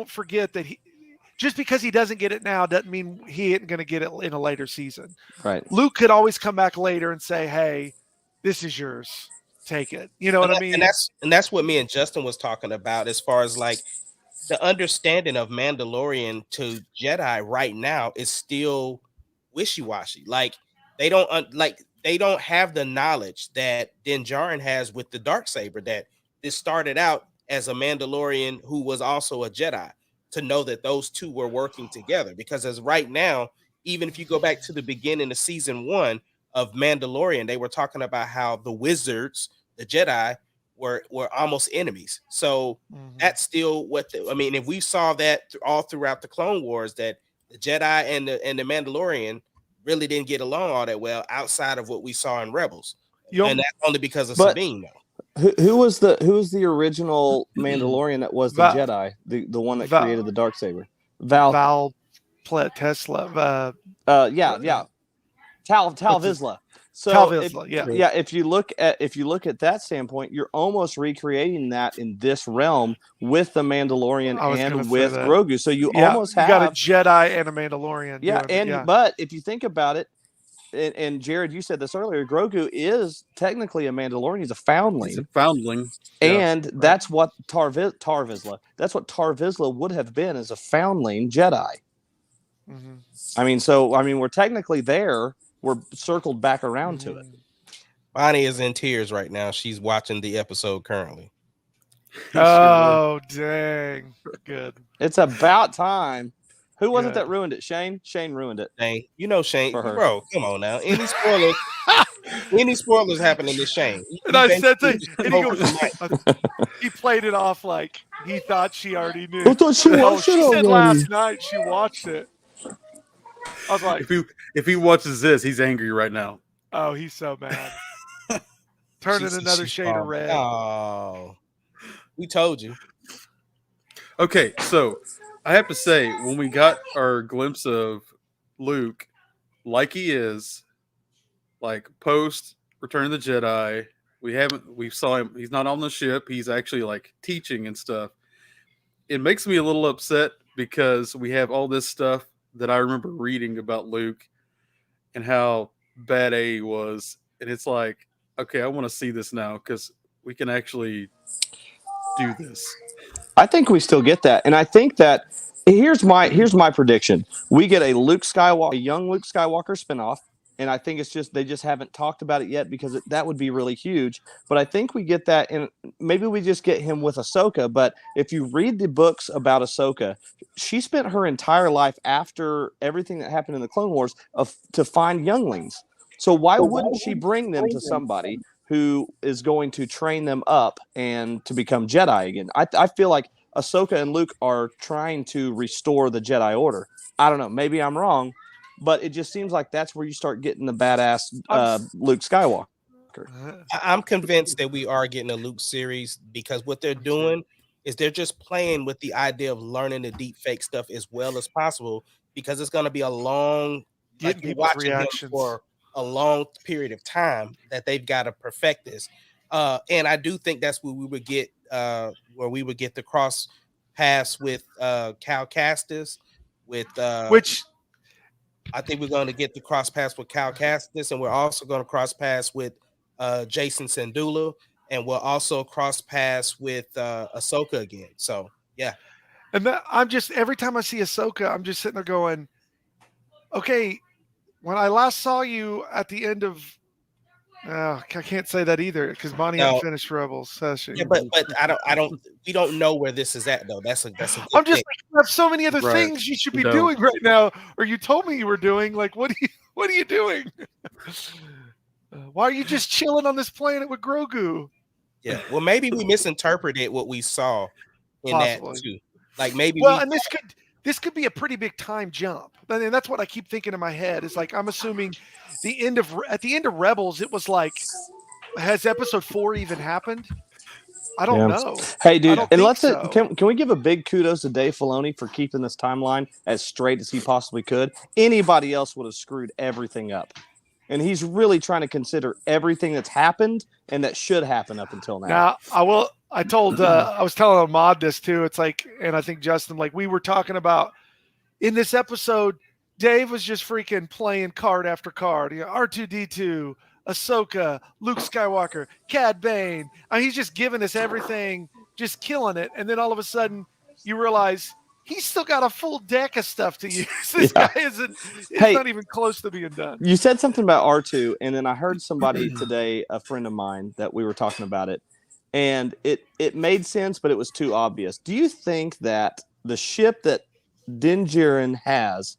forget that just because he doesn't get it now doesn't mean he ain't going to get it in a later season. Right. Luke could always come back later and say, "Hey, this is yours. Take it." You know what I mean? And that's what me and Justin was talking about as far as like the understanding of Mandalorian to Jedi right now is still wishy-washy. Like they don't have the knowledge that Din Djarin has with the Darksaber, that this started out as a Mandalorian who was also a Jedi, to know that those two were working together. Because as right now, even if you go back to the beginning of season 1 of Mandalorian, they were talking about how the wizards, the Jedi, were almost enemies. So that's still if we saw that all throughout the Clone Wars, that the Jedi and the Mandalorian really didn't get along all that well outside of what we saw in Rebels. And that's only because of Sabine, though. Who was the original Mandalorian that was the Jedi, the one that created the Darksaber? Val Tesla. Tal Vizsla. So Tal Vizsla, if you look at that standpoint, you're almost recreating that in this realm with the Mandalorian and with Grogu. So you almost have got a Jedi and a Mandalorian. Yeah, but if you think about it, and Jared, you said this earlier, Grogu is technically a Mandalorian. He's a foundling. He's a foundling. And that's what Tar Vizsla. That's what Tar Vizsla would have been, as a foundling Jedi. Mm-hmm. We're technically there. We're circled back around to it. Bonnie is in tears right now. She's watching the episode currently. Oh, dang. Good. It's about time. Who was it Good. that ruined it? Shane? Shane ruined it Shane, you know Shane, for her. bro. Come on now. Any spoilers happening to Shane? And I said to, basically and he stole goes, the mic. he played it off like he thought she already knew. I thought she Oh, watched she it said already. last night she watched it. I was like, If he watches this, he's angry right now. oh, he's so mad. Turning She- another she's shade of wrong. red. Oh, we told you. Okay, so I have to say, when we got our glimpse of Luke, like he is, like post Return of the Jedi, we saw him. He's not on the ship. He's actually like teaching and stuff. It makes me a little upset because we have all this stuff that I remember reading about Luke and how bad A was, and it's like, okay, I want to see this now because we can actually do this. I think we still get that, and I think that here's my prediction: we get a young Luke Skywalker spinoff, and I think it's just they just haven't talked about it yet because that would be really huge. But I think we get that, and maybe we just get him with Ahsoka. But if you read the books about Ahsoka, she spent her entire life after everything that happened in the Clone Wars to find younglings. So why wouldn't she bring them to somebody who is going to train them up and to become Jedi again? I feel like Ahsoka and Luke are trying to restore the Jedi Order. I don't know. Maybe I'm wrong, but it just seems like that's where you start getting the badass Luke Skywalker. I'm convinced that we are getting a Luke series because what they're doing is they're just playing with the idea of learning the deep fake stuff as well as possible because it's going to be a long, Getting like you're people's watching him reactions. for a long period of time that they've got to perfect this. And I do think that's where we would get the cross paths with Cal Castis, with Which I think we're going to get the cross paths with Cal Castis, and we're also going to cross paths with Jason Sandula, and we'll also cross paths with Ahsoka again. So yeah, and I'm just every time I see Ahsoka, I'm just sitting there going, okay, when I last saw you at the end of I can't say that either because Bonnie hadn't no, finished Rebels, has she? yeah, but we don't know where this is at though. That's a good I'm just thing. like, you have so many other Right. things you should You be don't. doing right now, or you told me you were doing. Like, what are you doing? Why are you just chilling on this planet with Grogu? Yeah, well, maybe we misinterpreted what we saw in Possibly. that too. Like maybe Well, we and this could be a pretty big time jump, and that's what I keep thinking in my head. Is like I'm assuming at the end of Rebels, it was like, has Episode 4 even happened? I don't know. Hey, I dude, don't and think let's so. can we give a big kudos to Dave Filoni for keeping this timeline as straight as he possibly could? Anybody else would have screwed everything up, and he's really trying to consider everything that's happened and that should happen up until now. Now I was telling Ahmad this too. It's like, and I think Justin, like we were talking about in this episode, Dave was just freaking playing card after card. R2D2, Ahsoka, Luke Skywalker, Cad Bane. He's just giving us everything, just killing it. And then all of a sudden, you realize he's still got a full deck of stuff to use. This guy isn't. It's not even close to being done. You said something about R2, and then I heard somebody today, a friend of mine, that we were talking about it, and it made sense, but it was too obvious. Do you think that the ship that Din Djarin has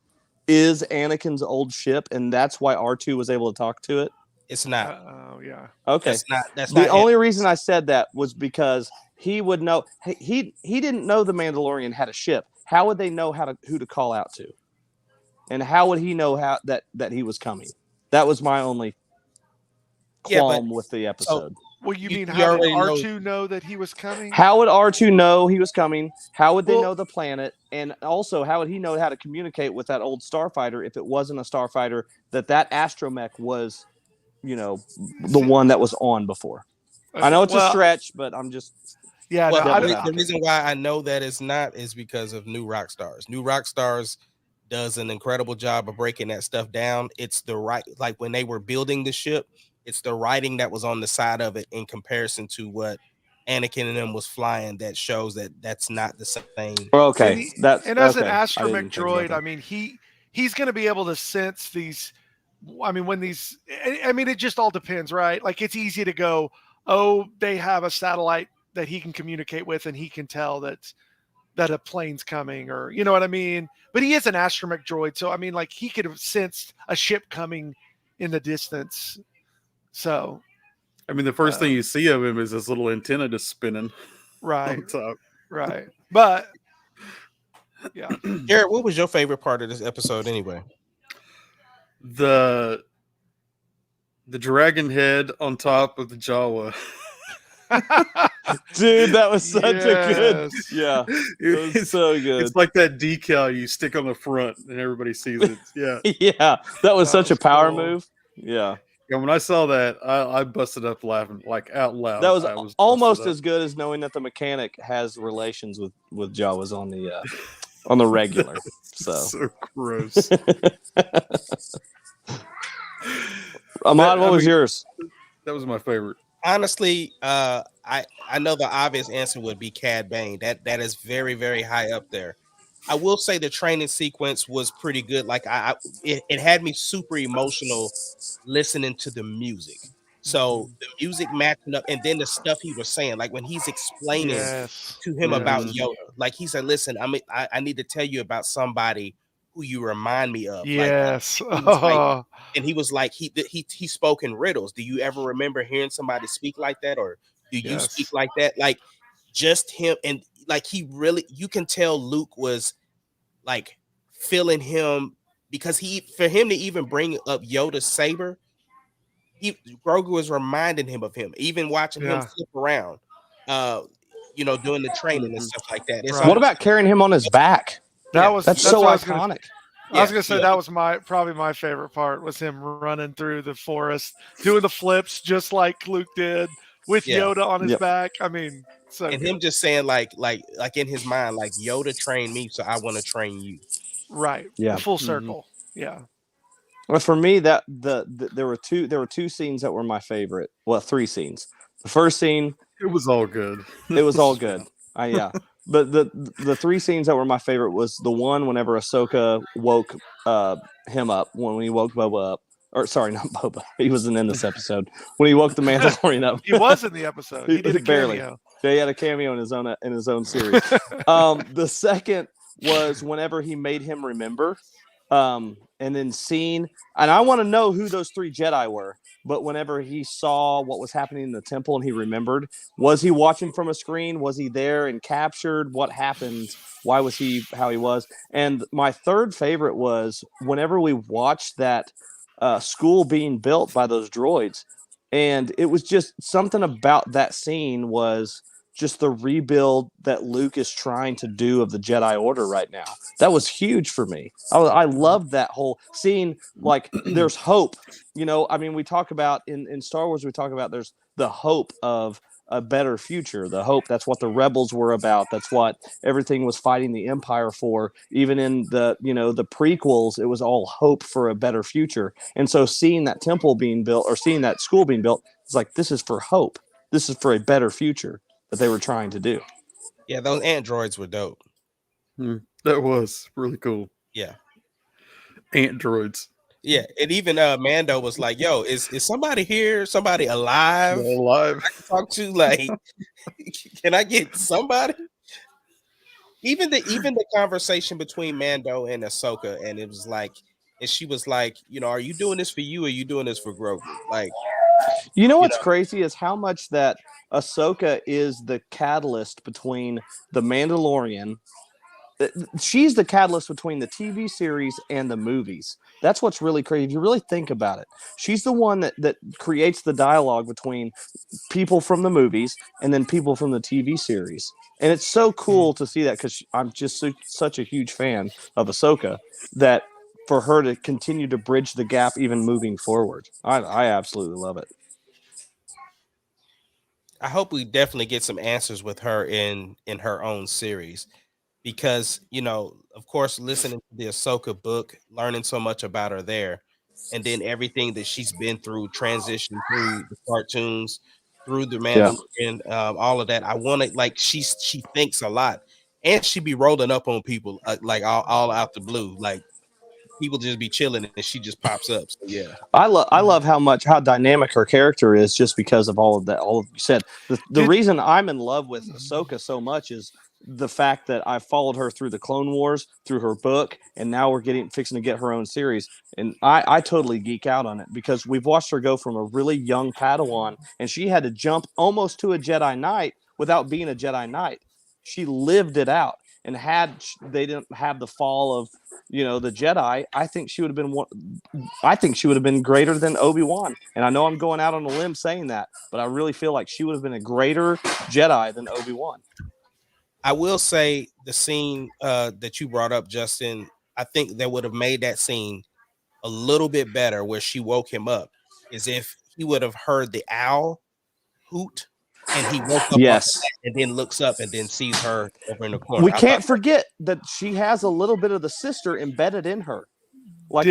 is Anakin's old ship, and that's why R2 was able to talk to it? it's not. Oh yeah. Okay. That's the not only reason I said that was because he would know. He didn't know the Mandalorian had a ship. How would they know who to call out to? And how would he know that he was coming? That was my only qualm with the episode. Well, you mean you how did already R2 know that he was coming? How would R2 know he was coming? How would they know the planet? And also, how would he know how to communicate with that old starfighter if it wasn't a starfighter that astromech was, the one that was on before? I know it's a stretch, but I'm just... Yeah, well, the reason why I know that it's not is because of New Rockstars. New Rockstars does an incredible job of breaking that stuff down. It's the right, like when they were building the ship, it's the writing that was on the side of it in comparison to what Anakin and them was flying that shows that that's not the same. Okay, and as an astromech droid, I mean he's going to be able to sense these. I mean, it just all depends, right? Like it's easy to go, oh, they have a satellite that he can communicate with, and he can tell that a plane's coming, or you know what I mean. But he is an astromech droid, so I mean, like he could have sensed a ship coming in the distance. So I mean, the first thing you see of him is this little antenna just spinning right, on top. right. But yeah, Garrett, what was your favorite part of this episode anyway? The dragon head on top of the Jawa. Dude, that was such a good. Yes. Yeah, it was so good. It's like that decal you stick on the front and everybody sees it. Yeah. Yeah, that was such a was power cool. move. Yeah, Yeah, when I saw that, I busted up laughing, like out loud. that was, I was almost busted as good as knowing that the mechanic has relations with Jawas on the regular. up. So, So gross. Ahmad, what I was mean- yours? That was my favorite. Honestly, I know the obvious answer would be Cad Bane. That is very, very high up there. I will say the training sequence was pretty good. Like it had me super emotional listening to the music. So the music matching up, and then the stuff he was saying, like when he's explaining Yes. to him about Mhm. Yoda, like he said, "Listen, I need to tell you about somebody who you remind me of." Yes. Like, Oh, and he was like, he spoke in riddles. Do you ever remember hearing somebody speak like that, or do you Yes. speak like that? Like just him, and like he really, you can tell Luke was like feeling him, because for him to even bring up Yoda's saber, Grogu was reminding him of him, even watching him Yeah. flip around, doing the training and Mhm. stuff like that. It's Right. What about carrying him on his back? that Yeah, was That's so what I was gonna- iconic. I was gonna say yeah. that was probably my favorite part, was him running through the forest, doing the flips just like Luke did, with Yeah. Yoda on his Yep. back. I mean, so And good. him just saying like in his mind, like Yoda trained me, so I want to train you. Right. Yeah. The full Mhm. circle. Yeah. Well, for me, that there were two scenes that were my favorite. Well, three scenes. The first scene, It was all good. it was all good. Yeah. But the three scenes that were my favorite was the one whenever Ahsoka woke him up, when he woke Boba up. Or sorry, not Boba. He wasn't in this episode. When he woke the Mandalorian up. He was in the episode. He did a Barely. cameo. He had a cameo in his own series. The second was whenever he made him remember, and then seeing, and I want to know who those three Jedi were. But whenever he saw what was happening in the temple and he remembered, was he watching from a screen? Was he there and captured what happened? Why was he how he was? And my third favorite was whenever we watched that school being built by those droids. And it was just something about that scene was just the rebuild that Luke is trying to do of the Jedi Order right now. That was huge for me. I loved that whole scene. Like, there's hope. I mean, we talk about in Star Wars, we talk about there's the hope of a better future. The hope, that's what the rebels were about. That's what everything was fighting the Empire for. Even in the prequels, it was all hope for a better future. And so seeing that temple being built, or seeing that school being built, it's like, this is for hope. This is for a better future that they were trying to do. Yeah, those androids were dope. That was really cool. Yeah. Ant droids. Yeah, and even Mando was like, "Yo, is somebody here? Somebody alive? They're alive. Talk to, like, can I get somebody?" Even the conversation between Mando and Ahsoka, and it was like, and she was like, "Are you doing this for you, or are you doing this for Grogu?" Like, What's crazy is how much that Ahsoka is the catalyst between the Mandalorian. She's the catalyst between the TV series and the movies. That's what's really crazy. If you really think about it, she's the one that creates the dialogue between people from the movies and then people from the TV series. And it's so cool to see that, because I'm just such a huge fan of Ahsoka, that for her to continue to bridge the gap even moving forward. I absolutely love it. I hope we definitely get some answers with her in her own series, because of course, listening to the Ahsoka book, learning so much about her there, and then everything that she's been through, transition through the cartoons, through the Mandalorian, all of that. I want to, like, she thinks a lot, and she be rolling up on people like all out the blue. Like, people just be chilling and she just pops up. So yeah. I love how dynamic her character is just because of all of that. All of you said the reason I'm in love with Ahsoka so much is the fact that I followed her through the Clone Wars, through her book, and now we're fixing to get her own series. And I totally geek out on it because we've watched her go from a really young Padawan, and she had to jump almost to a Jedi Knight without being a Jedi Knight. She lived it out, and had they didn't have the fall of the Jedi, I think she would have been greater than Obi-Wan. And I know I'm going out on a limb saying that, but I really feel like she would have been a greater Jedi than Obi-Wan. I will say the scene that you brought up, Justin, I think that would have made that scene a little bit better where she woke him up, is if he would have heard the owl hoot and he woke up off of that and then looks up and then sees her over in the corner. We can't forget that she has a little bit of the sister embedded in her. Like,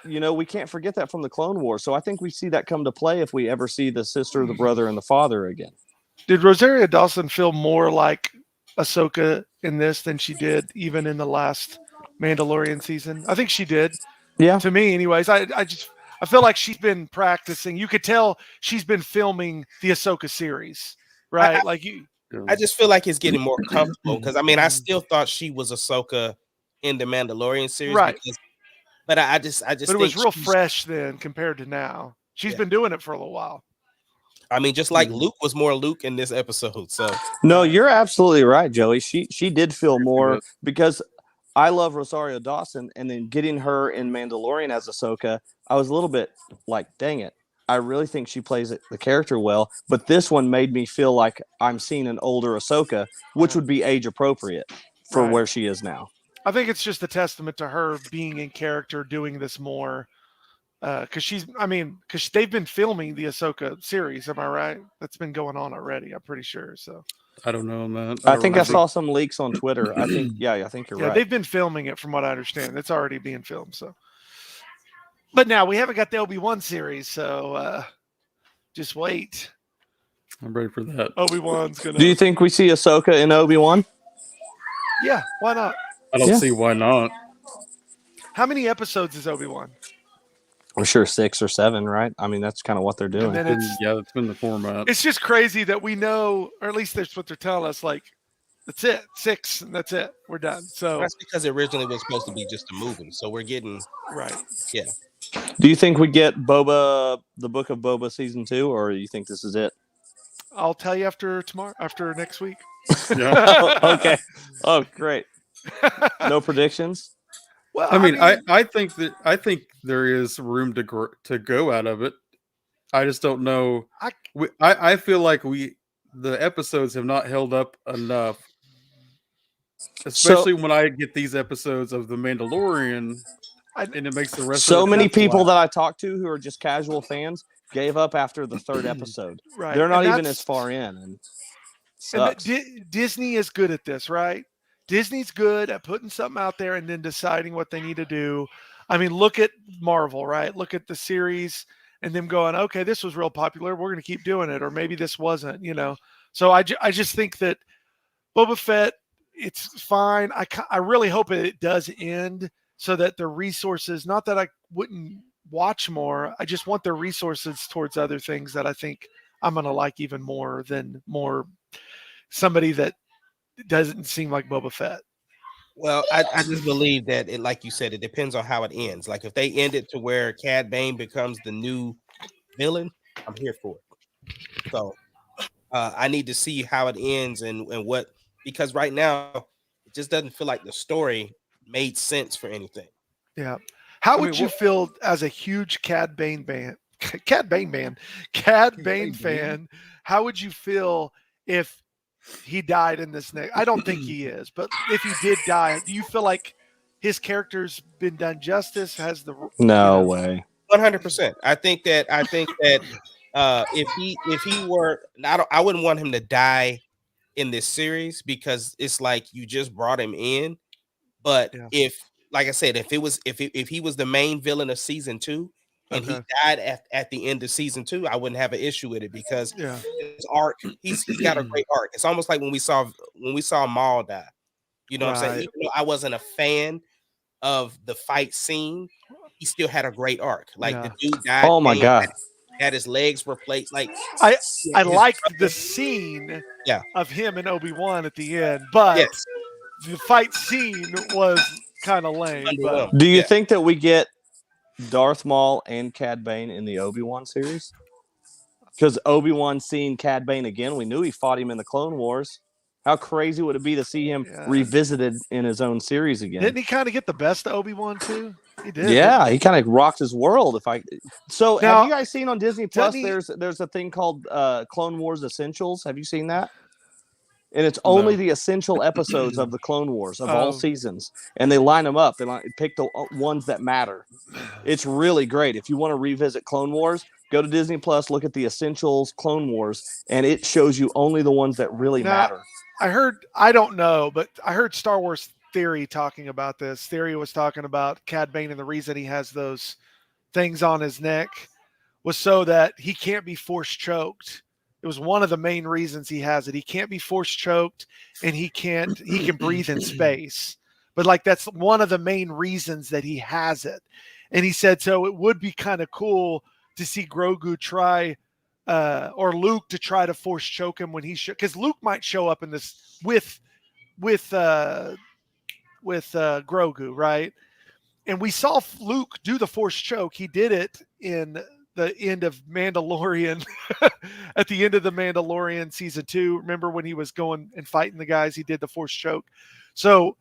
we can't forget that from the Clone Wars. So I think we see that come to play if we ever see the sister, the brother, and the father again. Did Rosario Dawson feel more like Ahsoka in this than she did even in the last Mandalorian season? I think she did. Yeah. To me, anyways. I feel like she's been practicing. You could tell she's been filming the Ahsoka series, right? I just feel like it's getting more comfortable because I still thought she was Ahsoka in the Mandalorian series, right? But I just. But it was real fresh then compared to now. She's been doing it for a little while. Just like Luke was more Luke in this episode. So no, you're absolutely right, Joey. She did feel more because I love Rosario Dawson, and then getting her in Mandalorian as Ahsoka, I was a little bit like, dang it. I really think she plays the character well, but this one made me feel like I'm seeing an older Ahsoka, which would be age appropriate for where she is now. I think it's just a testament to her being in character, doing this more. Because they've been filming the Ahsoka series, am I right? That's been going on already, I'm pretty sure. So I don't know, man. I think I saw some leaks on Twitter. I think you're right. They've been filming it from what I understand. It's already being filmed. So, but now we haven't got the Obi-Wan series, so just wait. I'm ready for that. Obi-Wan's gonna. Do you think we see Ahsoka in Obi-Wan? Yeah, why not? I don't see why not. How many episodes is Obi-Wan? I'm sure 6 or 7, right? I mean, that's kind of what they're doing. That's been the format. It's just crazy that we know, or at least that's what they're telling us. Like, that's it, 6, and that's it. We're done. So that's because it originally was supposed to be just a movie. So we're getting right. Yeah. Do you think we get the Book of Boba season 2, or do you think this is it? I'll tell you after next week. Yeah. Okay. Oh, great. No predictions. Well, I think there is room to go out of it. I just don't know. I feel like the episodes have not held up enough, especially when I get these episodes of The Mandalorian, and it makes the rest. So many people that I talked to who are just casual fans gave up after the 3rd episode. Right. They're not even as far in, and sucks. Disney is good at this, right? Disney's good at putting something out there and then deciding what they need to do. I mean, look at Marvel, right? Look at the series and them going, okay, this was real popular. We're going to keep doing it. Or maybe this wasn't, So I just think that Boba Fett, it's fine. I really hope it does end so that the resources, not that I wouldn't watch more, I just want the resources towards other things that I think I'm going to like even more than somebody that doesn't seem like Boba Fett. Well, I just believe that it, like you said, it depends on how it ends. Like if they end it to where Cad Bane becomes the new villain, I'm here for it. So I need to see how it ends and what, because right now it just doesn't feel like the story made sense for anything. Yeah. How would you feel as a huge Cad Bane fan? How would you feel if he died in this next? I don't think he is, but if he did die, do you feel like his character's been done justice? No way. 100%. I think that if he were, I wouldn't want him to die in this series because it's like you just brought him in. But if, like I said, if he was the main villain of season 2 and he died at the end of season 2, I wouldn't have an issue with it because his arc, he's got a great arc. It's almost like when we saw Maul die. You know what I'm saying? Even though I wasn't a fan of the fight scene, he still had a great arc. Like Yeah. the dude died. Oh my God. Had his legs replaced. Like I his liked the brother- scene Yeah. of him and Obi-Wan at the end, but Yes. the fight scene was kind of lame. But Underwhelming. Do you Yeah. think that we get Darth Maul and Cad Bane in the Obi-Wan series? Because Obi-Wan seeing Cad Bane again, we knew he fought him in the Clone Wars. How crazy would it be to see him Yeah. revisited in his own series again? didn't he kind of get the best of Obi-Wan too? He did. Yeah, didn't he kind of rocked his world. So, Now, have you guys seen on Disney Plus? he- There's a thing called Clone Wars Essentials. Have you seen that? And it's only the essential episodes of the Clone Wars of all Oh. seasons, and they line them up. They pick the ones that matter. It's really great. If you want to revisit Clone Wars, go to Disney Plus, look at the Essentials Clone Wars, and it shows you only the ones that really matter. I don't know, but I heard Star Wars Theory talking about this. Theory was talking about Cad Bane, and the reason he has those things on his neck was so that he can't be force choked. It was one of the main reasons he has it. He can't be force choked, and he can breathe in space. But like that's one of the main reasons that he has it. And he said so it would be kind of cool to see Grogu try or Luke to try to force choke him when he because Luke might show up in this with Grogu, right? And we saw Luke do the force choke. He did it in the end of Mandalorian, at the end of the Mandalorian season 2. Remember when he was going and fighting the guys? He did the force choke. So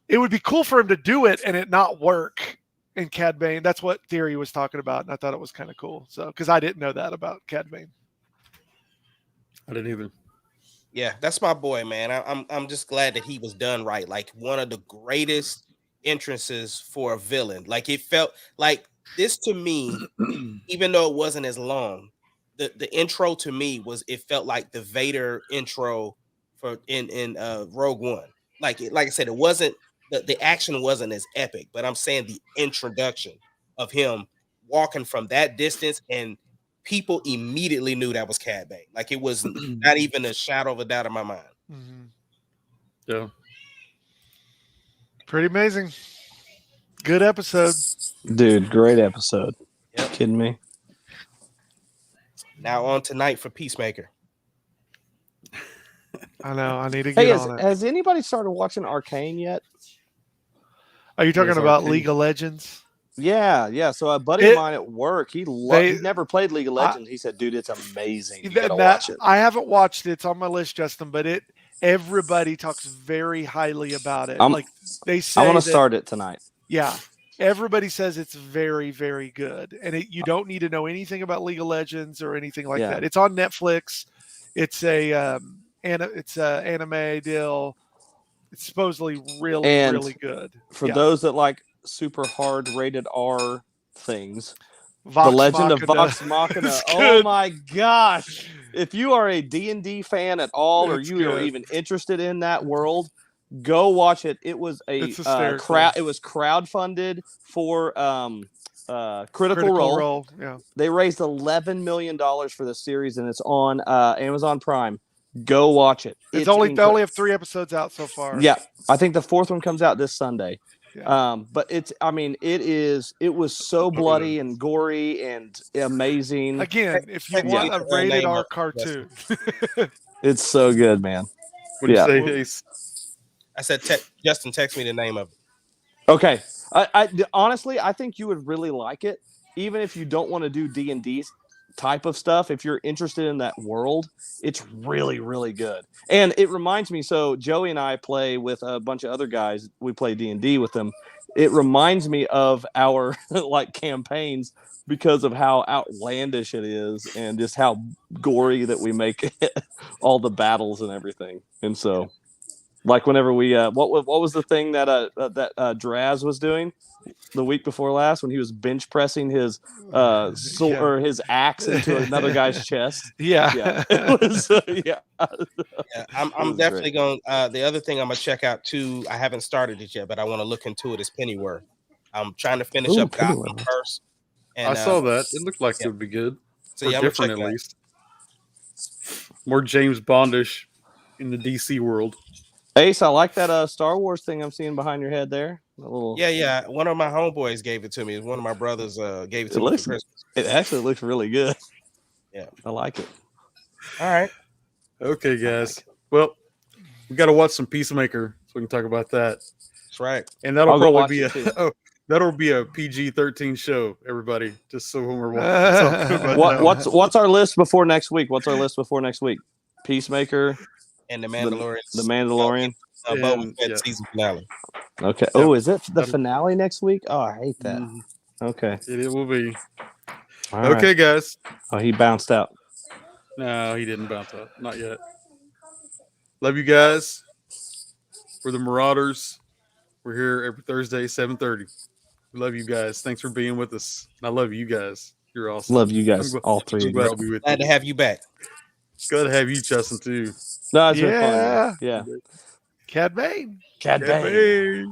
it would be cool for him to do it and it not work in Cad Bane. That's what Theory was talking about, and I thought it was kind of cool. So because I didn't know that about Cad Bane. I didn't either. Yeah, that's my boy, man. I'm just glad that he was done right. Like one of the greatest entrances for a villain. Like it felt like this to me, even though it wasn't as long, the intro to me it felt like the Vader intro for in Rogue One. Like I said, it wasn't the action wasn't as epic, but I'm saying the introduction of him walking from that distance and people immediately knew that was Cad Bane. Like it was not even a shadow of a doubt in my mind. Mm-hmm. Yeah. Pretty amazing. Good episode. Dude, great episode. Yep. Kidding me? Now on tonight for Peacemaker. I know. I need to get on it. Has anybody started watching Arcane yet? Are you talking Yes, about Arcane. League of Legends? Yeah. So a buddy of mine at work, he never played League of Legends. He said, "Dude, it's amazing. You gotta watch it." I haven't watched it. It's on my list, Justin. But everybody talks very highly about it. Like they say, I want to start it tonight. Yeah, everybody says it's very, very good, and you don't need to know anything about League of Legends or anything like that. It's on Netflix. It's a anime deal. It's supposedly really good. For those that like super hard rated R things, Vox The Legend of Machina. Vox Machina. It's Oh good. my gosh. If you are a D&D fan at all, or It's you are good. even interested in that world, go watch it. It was It's a hysterical. crowd. It was crowdfunded for Critical Role. Yeah. They raised $11 million for the series, and it's on Amazon Prime. Go watch it. They only have 3 episodes out so far. Yeah, I think the 4th one comes out this Sunday. Yeah. But it was so bloody and gory and amazing. Again, if you want a rated R cartoon, It's so good, man. What do you say, Ace? I said, Justin, text me the name of it. Okay. I honestly, I think you would really like it, even if you don't want to do D&D type of stuff. If you're interested in that world, it's really, really good. And it reminds me, so Joey and I play with a bunch of other guys. We play D&D with them. It reminds me of our like campaigns because of how outlandish it is and just how gory that we make all the battles and everything. And so, like whenever we what was the thing that Draz was doing the week before last when he was bench pressing his sword or his axe into another guy's chest? Yeah. It was, Yeah, I'm definitely going. The other thing I'm gonna check out too. I haven't started it yet, but I want to look into it. Is Pennyworth. I'm trying to finish up Gotham first. And, I saw that. It looked like it would be good. So or yeah, different at least. More James Bondish in the DC world. Ace, I like that Star Wars thing I'm seeing behind your head there. A little. Yeah. One of my homeboys gave it to me. One of my brothers gave it to me for Christmas. It actually looks really good. Yeah. I like it. All right. Okay, guys. Well, we got to watch some Peacemaker so we can talk about that. That's right. And that'll I'll go probably be watch it a that'll be a PG-13 show, everybody. Just so when we're talking about What's our list before next week? Peacemaker, And the Mandalorian. the Mandalorian. Boba Fett season finale. Okay. Yep. Oh, is it the finale next week? Oh, I hate that. Mhm. Okay. It will be. All right. Okay, guys. Oh, he bounced out. No, he didn't bounce out. Not yet. Love you guys. We're the Marauders. We're here every Thursday, 7:30. We love you guys. Thanks for being with us. I love you guys. You're awesome. Love you guys, all three I'm of glad you. to be with Glad you. to have you back. Glad to have you, Justin, too. No, it's been fun. Yeah. Yeah. Cad Bane. Cad Yeah, Bane. babe.